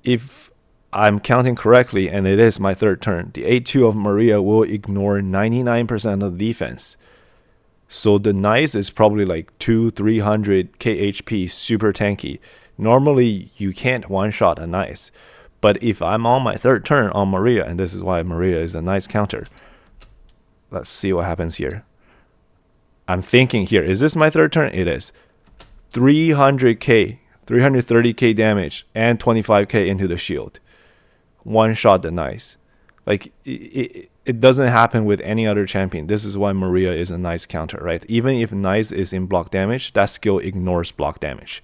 If I'm counting correctly, and it is my third turn, the A2 of Maria will ignore 99% of the defense. So the Nice is probably like 200-300 KHP, super tanky. Normally, you can't one-shot a Nice. But if I'm on my third turn on Maria, and this is why Maria is a nice counter. Let's see what happens here. I'm thinking here, is this my third turn? It is. 300k, 330k damage, and 25k into the shield. One shot the Nice. Like, it doesn't happen with any other champion. This is why Maria is a nice counter, right? Even if Nice is in block damage, that skill ignores block damage.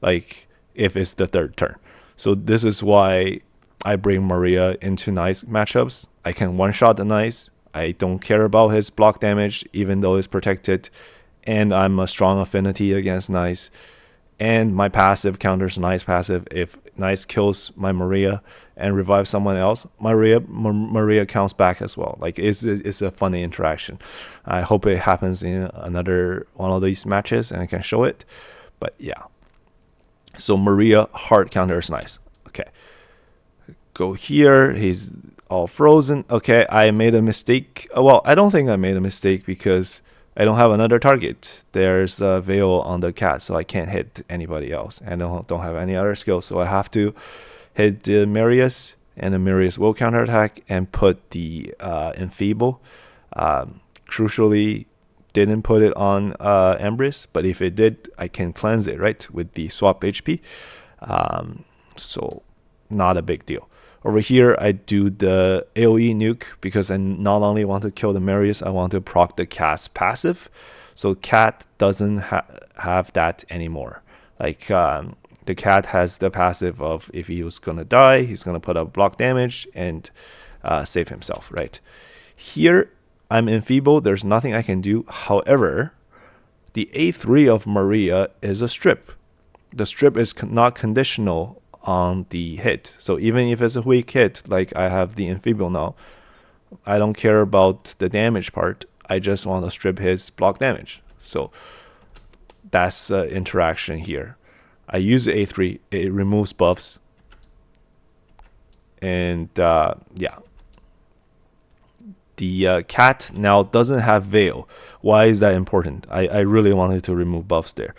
Like, if it's the third turn. So this is why I bring Maria into Nice matchups. I can one-shot the Nice. I don't care about his block damage, even though it's protected. And I'm a strong affinity against Nice. And my passive counters Nice passive. If Nice kills my Maria and revives someone else, Maria counts back as well. Like, it's a funny interaction. I hope it happens in another one of these matches and I can show it. But yeah. So Maria hard counter is Nice. Okay. Go here. He's all frozen. Okay, I made a mistake. Well, I don't think I made a mistake because I don't have another target. There's a veil on the cat, so I can't hit anybody else. And I don't have any other skills, so I have to hit the Marius, and the Marius will counterattack and put the Enfeeble. Crucially, didn't put it on Embrace, but if it did, I can cleanse it, right, with the swap HP. So not a big deal. Over here, I do the AoE nuke because I not only want to kill the Marius, I want to proc the Cat's passive. So Cat doesn't have that anymore. Like, The cat has the passive of if he was gonna die, he's gonna put up block damage and save himself, right? Here, I'm enfeebled. There's nothing I can do. However, the A3 of Maria is a strip. The strip is not conditional on the hit. So even if it's a weak hit, like I have the enfeeble now, I don't care about the damage part. I just want to strip his block damage. So that's interaction here. I use A3. It removes buffs. And yeah. The cat now doesn't have Veil. Why is that important? I really wanted to remove buffs there.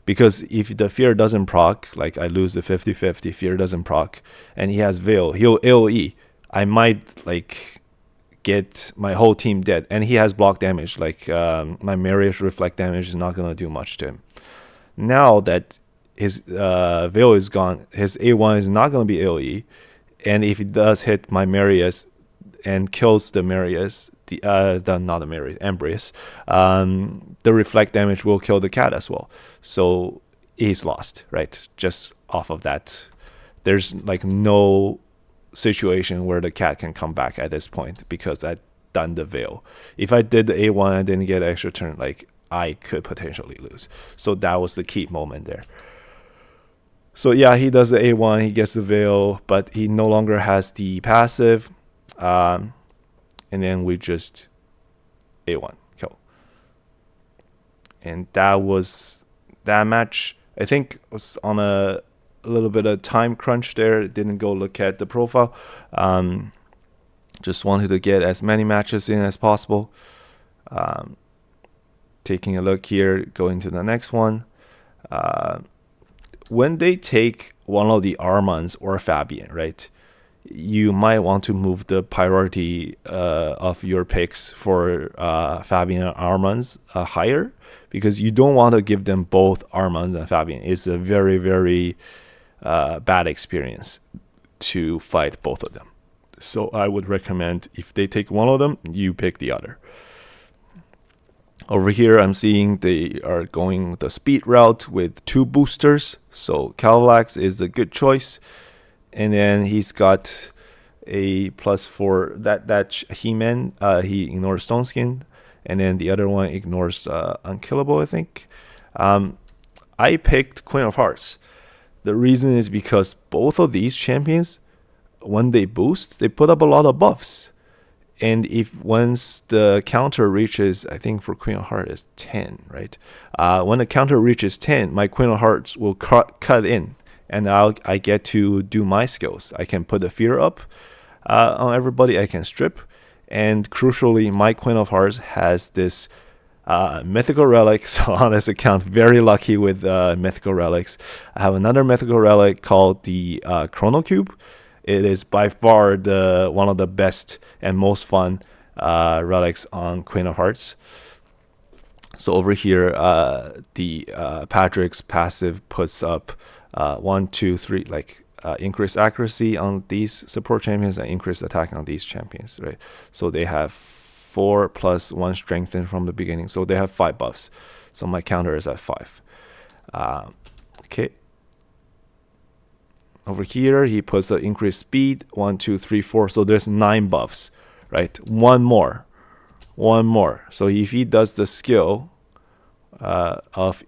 Because if the fear doesn't proc, like I lose the 50-50, fear doesn't proc, and he has Veil, he'll AoE. I might like get my whole team dead. And he has block damage. Like my Marius reflect damage is not going to do much to him. Now that his Veil is gone, his A1 is not going to be AoE. And if he does hit my Marius and kills the Marius, not the Marius, Embrace, the reflect damage will kill the cat as well. So he's lost, right? Just off of that. There's like no situation where the cat can come back at this point because I done the Veil. If I did the A1 and didn't get an extra turn, like I could potentially lose. So that was the key moment there. So yeah, he does the A1, he gets the Veil, but he no longer has the passive. And then we just A1 kill. And that was that match. I think was on a little bit of time crunch there. Didn't go look at the profile. Just wanted to get as many matches in as possible. Taking a look here, going to the next one. When they take one of the Armands or Fabian, right? You might want to move the priority of your picks for Fabian and Armands higher, because you don't want to give them both Armands and Fabian. It's a very, very bad experience to fight both of them. So I would recommend if they take one of them, you pick the other. Over here, I'm seeing they are going the speed route with 2 boosters. So Calvax is a good choice. And then he's got a +4 that He-Man. He ignores Stone Skin, and then the other one ignores Unkillable, I think. I picked Queen of Hearts. The reason is because both of these champions, when they boost, they put up a lot of buffs. And if once the counter reaches, I think for Queen of Hearts is 10, right? When the counter reaches 10, my Queen of Hearts will cut in. And I get to do my skills. I can put the fear up on everybody. I can strip. And crucially, my Queen of Hearts has this mythical relic. So on this account, very lucky with mythical relics. I have another mythical relic called the Chrono Cube. It is by far one of the best and most fun relics on Queen of Hearts. So over here, the Patrick's passive puts up 1, 2, 3, like increased accuracy on these support champions and increased attack on these champions, right? So they have 4 + 1 strengthen from the beginning. So they have 5 buffs. So my counter is at 5. Okay. Over here, he puts the increased speed 1, 2, 3, 4. So there's 9 buffs, right? One more. So if he does the skill of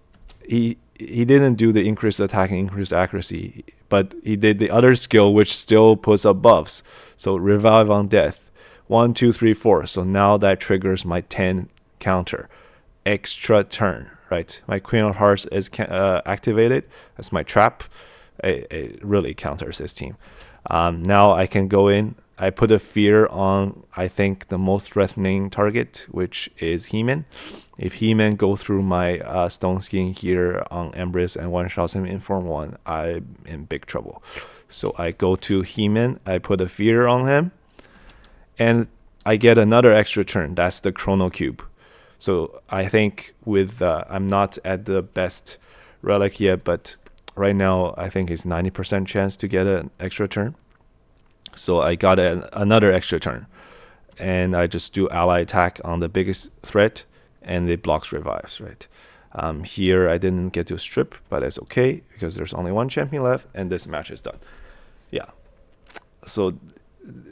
he didn't do the increased attack and increased accuracy, but he did the other skill which still puts up buffs. So revive on death. 1, 2, 3, 4. So now that triggers my 10 counter. Extra turn, right? My Queen of Hearts is activated. That's my trap. It really counters his team. Now I can go in. I put a fear on, I think, the most threatening target, which is He-Man. If He-Man go through my Stone Skin here on Embrace and one-shots him in Form 1, I'm in big trouble. So I go to He-Man, I put a fear on him, and I get another extra turn. That's the Chrono Cube. So I think with, I'm not at the best relic yet, but right now I think it's 90% chance to get an extra turn. So I got another extra turn, and I just do ally attack on the biggest threat, and it blocks revives, right? Here I didn't get to strip, but it's okay because there's only one champion left, and this match is done. Yeah. So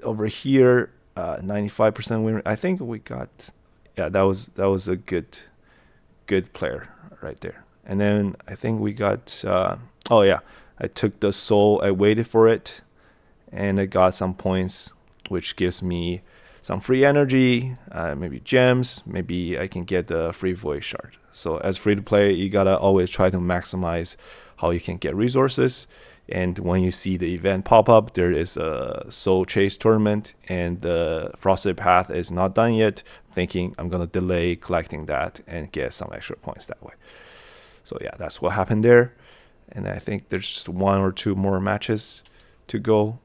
over here, 95% win. I think we got. Yeah, that was a good player right there. And then I think we got. Oh yeah, I took the soul. I waited for it, and I got some points, which gives me some free energy, maybe gems. Maybe I can get the free voice shard. So as free to play, you gotta always try to maximize how you can get resources. And when you see the event pop up, there is a soul chase tournament, and the frosted path is not done yet. I'm thinking I'm gonna delay collecting that and get some extra points that way. So yeah, that's what happened there. And I think there's just one or two more matches to go.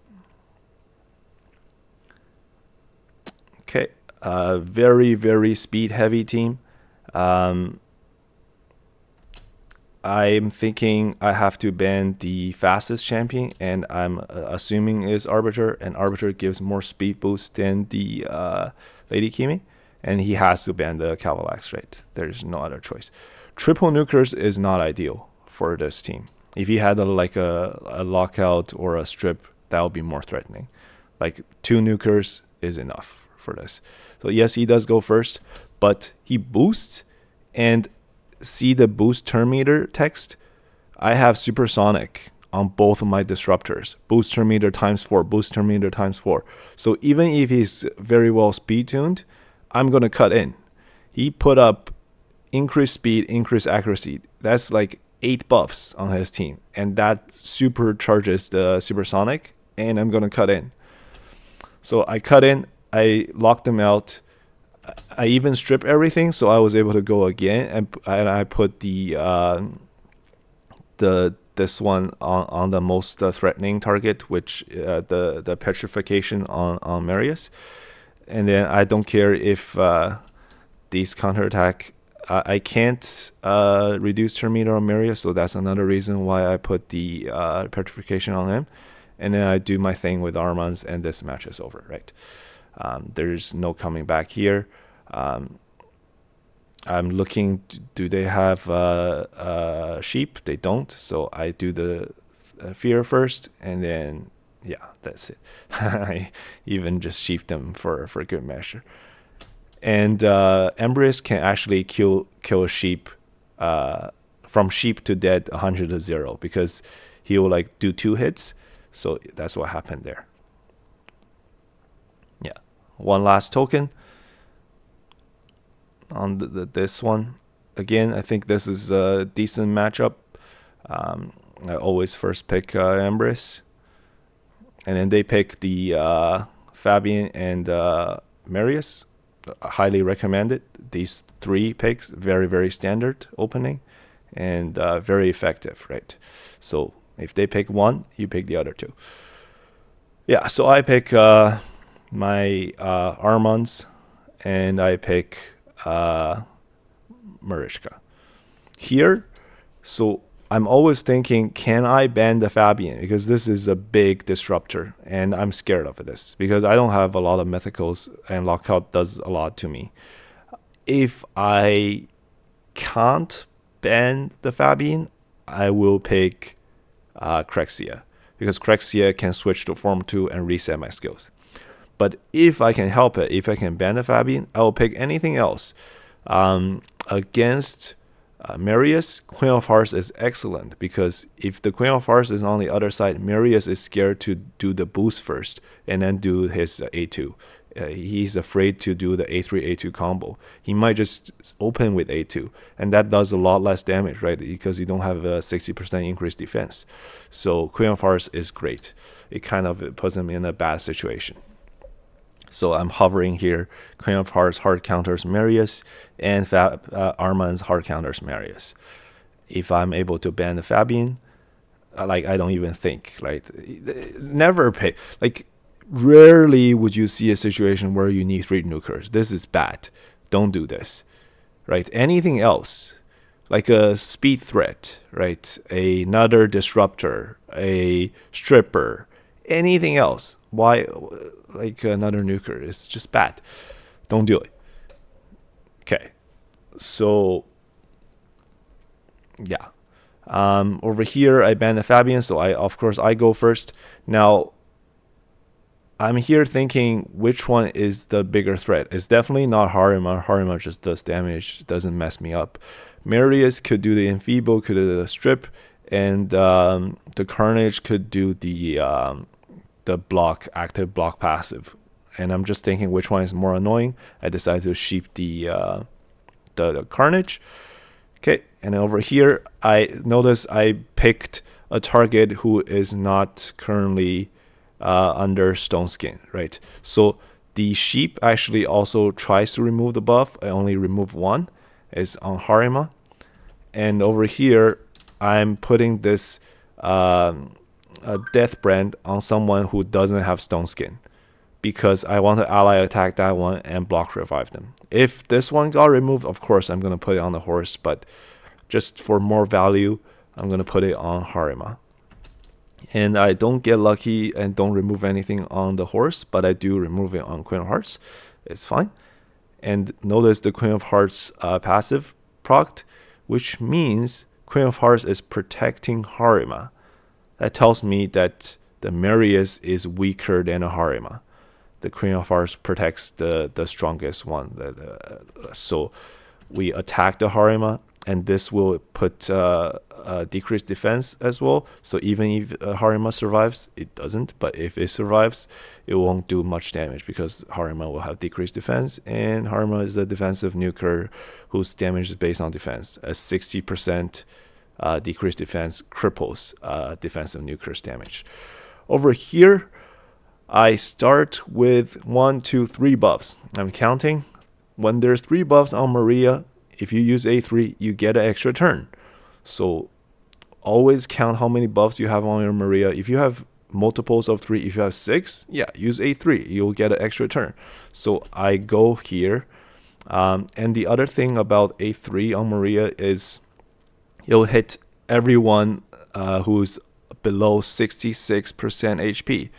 Okay, very, very speed heavy team. I'm thinking I have to ban the fastest champion, and I'm assuming is Arbiter, and Arbiter gives more speed boost than the Lady Kimi, and he has to ban the Cavalax, right? There's no other choice. Triple nukers is not ideal for this team. If he had a lockout or a strip, that would be more threatening. Like 2 nukers is enough for this. So yes, he does go first, but he boosts, and see the boost turn meter text. I have supersonic on both of my disruptors. Boost turn meter times 4, boost turn meter times 4. So even if he's very well speed tuned, I'm going to cut in. He put up increased speed, increased accuracy. That's like 8 buffs on his team, and that supercharges the supersonic, and I'm going to cut in. So I cut in, I locked them out. I even strip everything, so I was able to go again, and I put the this one on the most threatening target, which the petrification on Marius. And then I don't care if these counterattack. I can't reduce turn meter on Marius, so that's another reason why I put the petrification on him. And then I do my thing with Armans, and this match is over, right? There's no coming back here. I'm looking, do they have sheep? They don't, so I do the fear first, and then, yeah, that's it. I even just sheep them for good measure. And Embrace can actually kill a sheep from sheep to dead 100 to 0, because he will like do 2 hits. So that's what happened there. Yeah, one last token on this one. Again, I think this is a decent matchup. I always first pick Embrace, and then they pick the Fabian and Marius. Highly recommended. These 3 picks, very, very standard opening, and very effective, right? So if they pick one, you pick the other 2. Yeah, so I pick my Armans, and I pick Marishka here. So I'm always thinking, can I ban the Fabian? Because this is a big disruptor, and I'm scared of this because I don't have a lot of mythicals, and lockout does a lot to me. If I can't ban the Fabian, I will pick Crexia, because Crexia can switch to Form 2 and reset my skills. But if I can help it, if I can ban the Fabian, I will pick anything else. Against Marius, Queen of Hearts is excellent, because if the Queen of Hearts is on the other side, Marius is scared to do the boost first and then do his A2. He's afraid to do the A3, A2 combo. He might just open with A2, and that does a lot less damage, right? Because you don't have a 60% increased defense. So Queen of Hearts is great. It kind of puts him in a bad situation. So I'm hovering here. Queen of Hearts hard counters Marius, and Armand's hard counters Marius. If I'm able to ban the Fabian, I don't even think. Never pay. Rarely would you see a situation where you need 3 nukers. This is bad. Don't do this, right? Anything else, like a speed threat, right? Another disruptor, a stripper, anything else. Why, like another nuker? It's just bad. Don't do it. Okay, so Yeah. Over here, I banned the Fabian, so of course I go first. Now, I'm here thinking which one is the bigger threat. It's definitely not Harima. Harima just does damage, doesn't mess me up. Marius could do the Enfeeble, could do the Strip, and the Carnage could do the block, active block passive. And I'm just thinking which one is more annoying. I decided to sheep the Carnage. Okay, and over here, I notice I picked a target who is not currently under Stone Skin, right? So the sheep actually also tries to remove the buff. I only remove one. It's on Harima. And over here, I'm putting this Death Brand on someone who doesn't have Stone Skin, because I want to ally attack that one and block revive them. If this one got removed, of course, I'm going to put it on the horse, but just for more value, I'm going to put it on Harima. And I don't get lucky and don't remove anything on the horse, but I do remove it on Queen of Hearts. It's fine. And notice the Queen of Hearts passive procced, which means Queen of Hearts is protecting Harima. That tells me that the Marius is weaker than a Harima. The Queen of Hearts protects the strongest one. So we attack the Harima, and this will put decreased defense as well. So even if Harima survives, it doesn't. But if it survives, it won't do much damage because Harima will have decreased defense, and Harima is a defensive nuker whose damage is based on defense. A 60% decreased defense cripples defensive nuker's damage. Over here, I start with 1, 2, 3 buffs. I'm counting. When there's 3 buffs on Maria, if you use A3, you get an extra turn. So always count how many buffs you have on your Maria. If you have multiples of 3, if you have 6, yeah, use A3. You'll get an extra turn. So I go here. And the other thing about A3 on Maria is it'll hit everyone who's below 66% HP.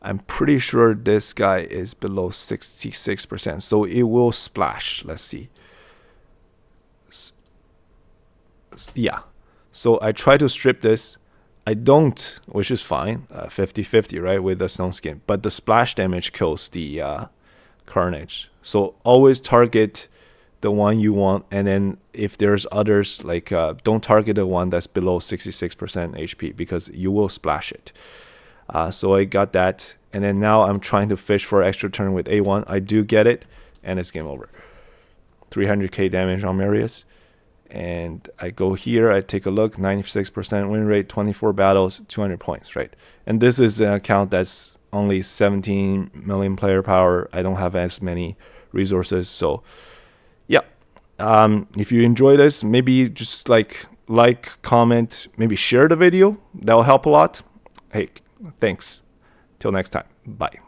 I'm pretty sure this guy is below 66%, so it will splash. Let's see. Yeah, so I try to strip this. I don't, which is fine, 50-50, right, with the Stone Skin. But the splash damage kills the Carnage. So always target the one you want, and then if there's others, like don't target the one that's below 66% HP, because you will splash it. So I got that, and then now I'm trying to fish for an extra turn with A1. I do get it, and it's game over. 300k damage on Marius. And I go here, I take a look, 96% win rate, 24 battles, 200 points, right? And this is an account that's only 17 million player power. I don't have as many resources, so yeah. If you enjoy this, maybe just like, comment, maybe share the video. That will help a lot. Hey, thanks. Till next time. Bye.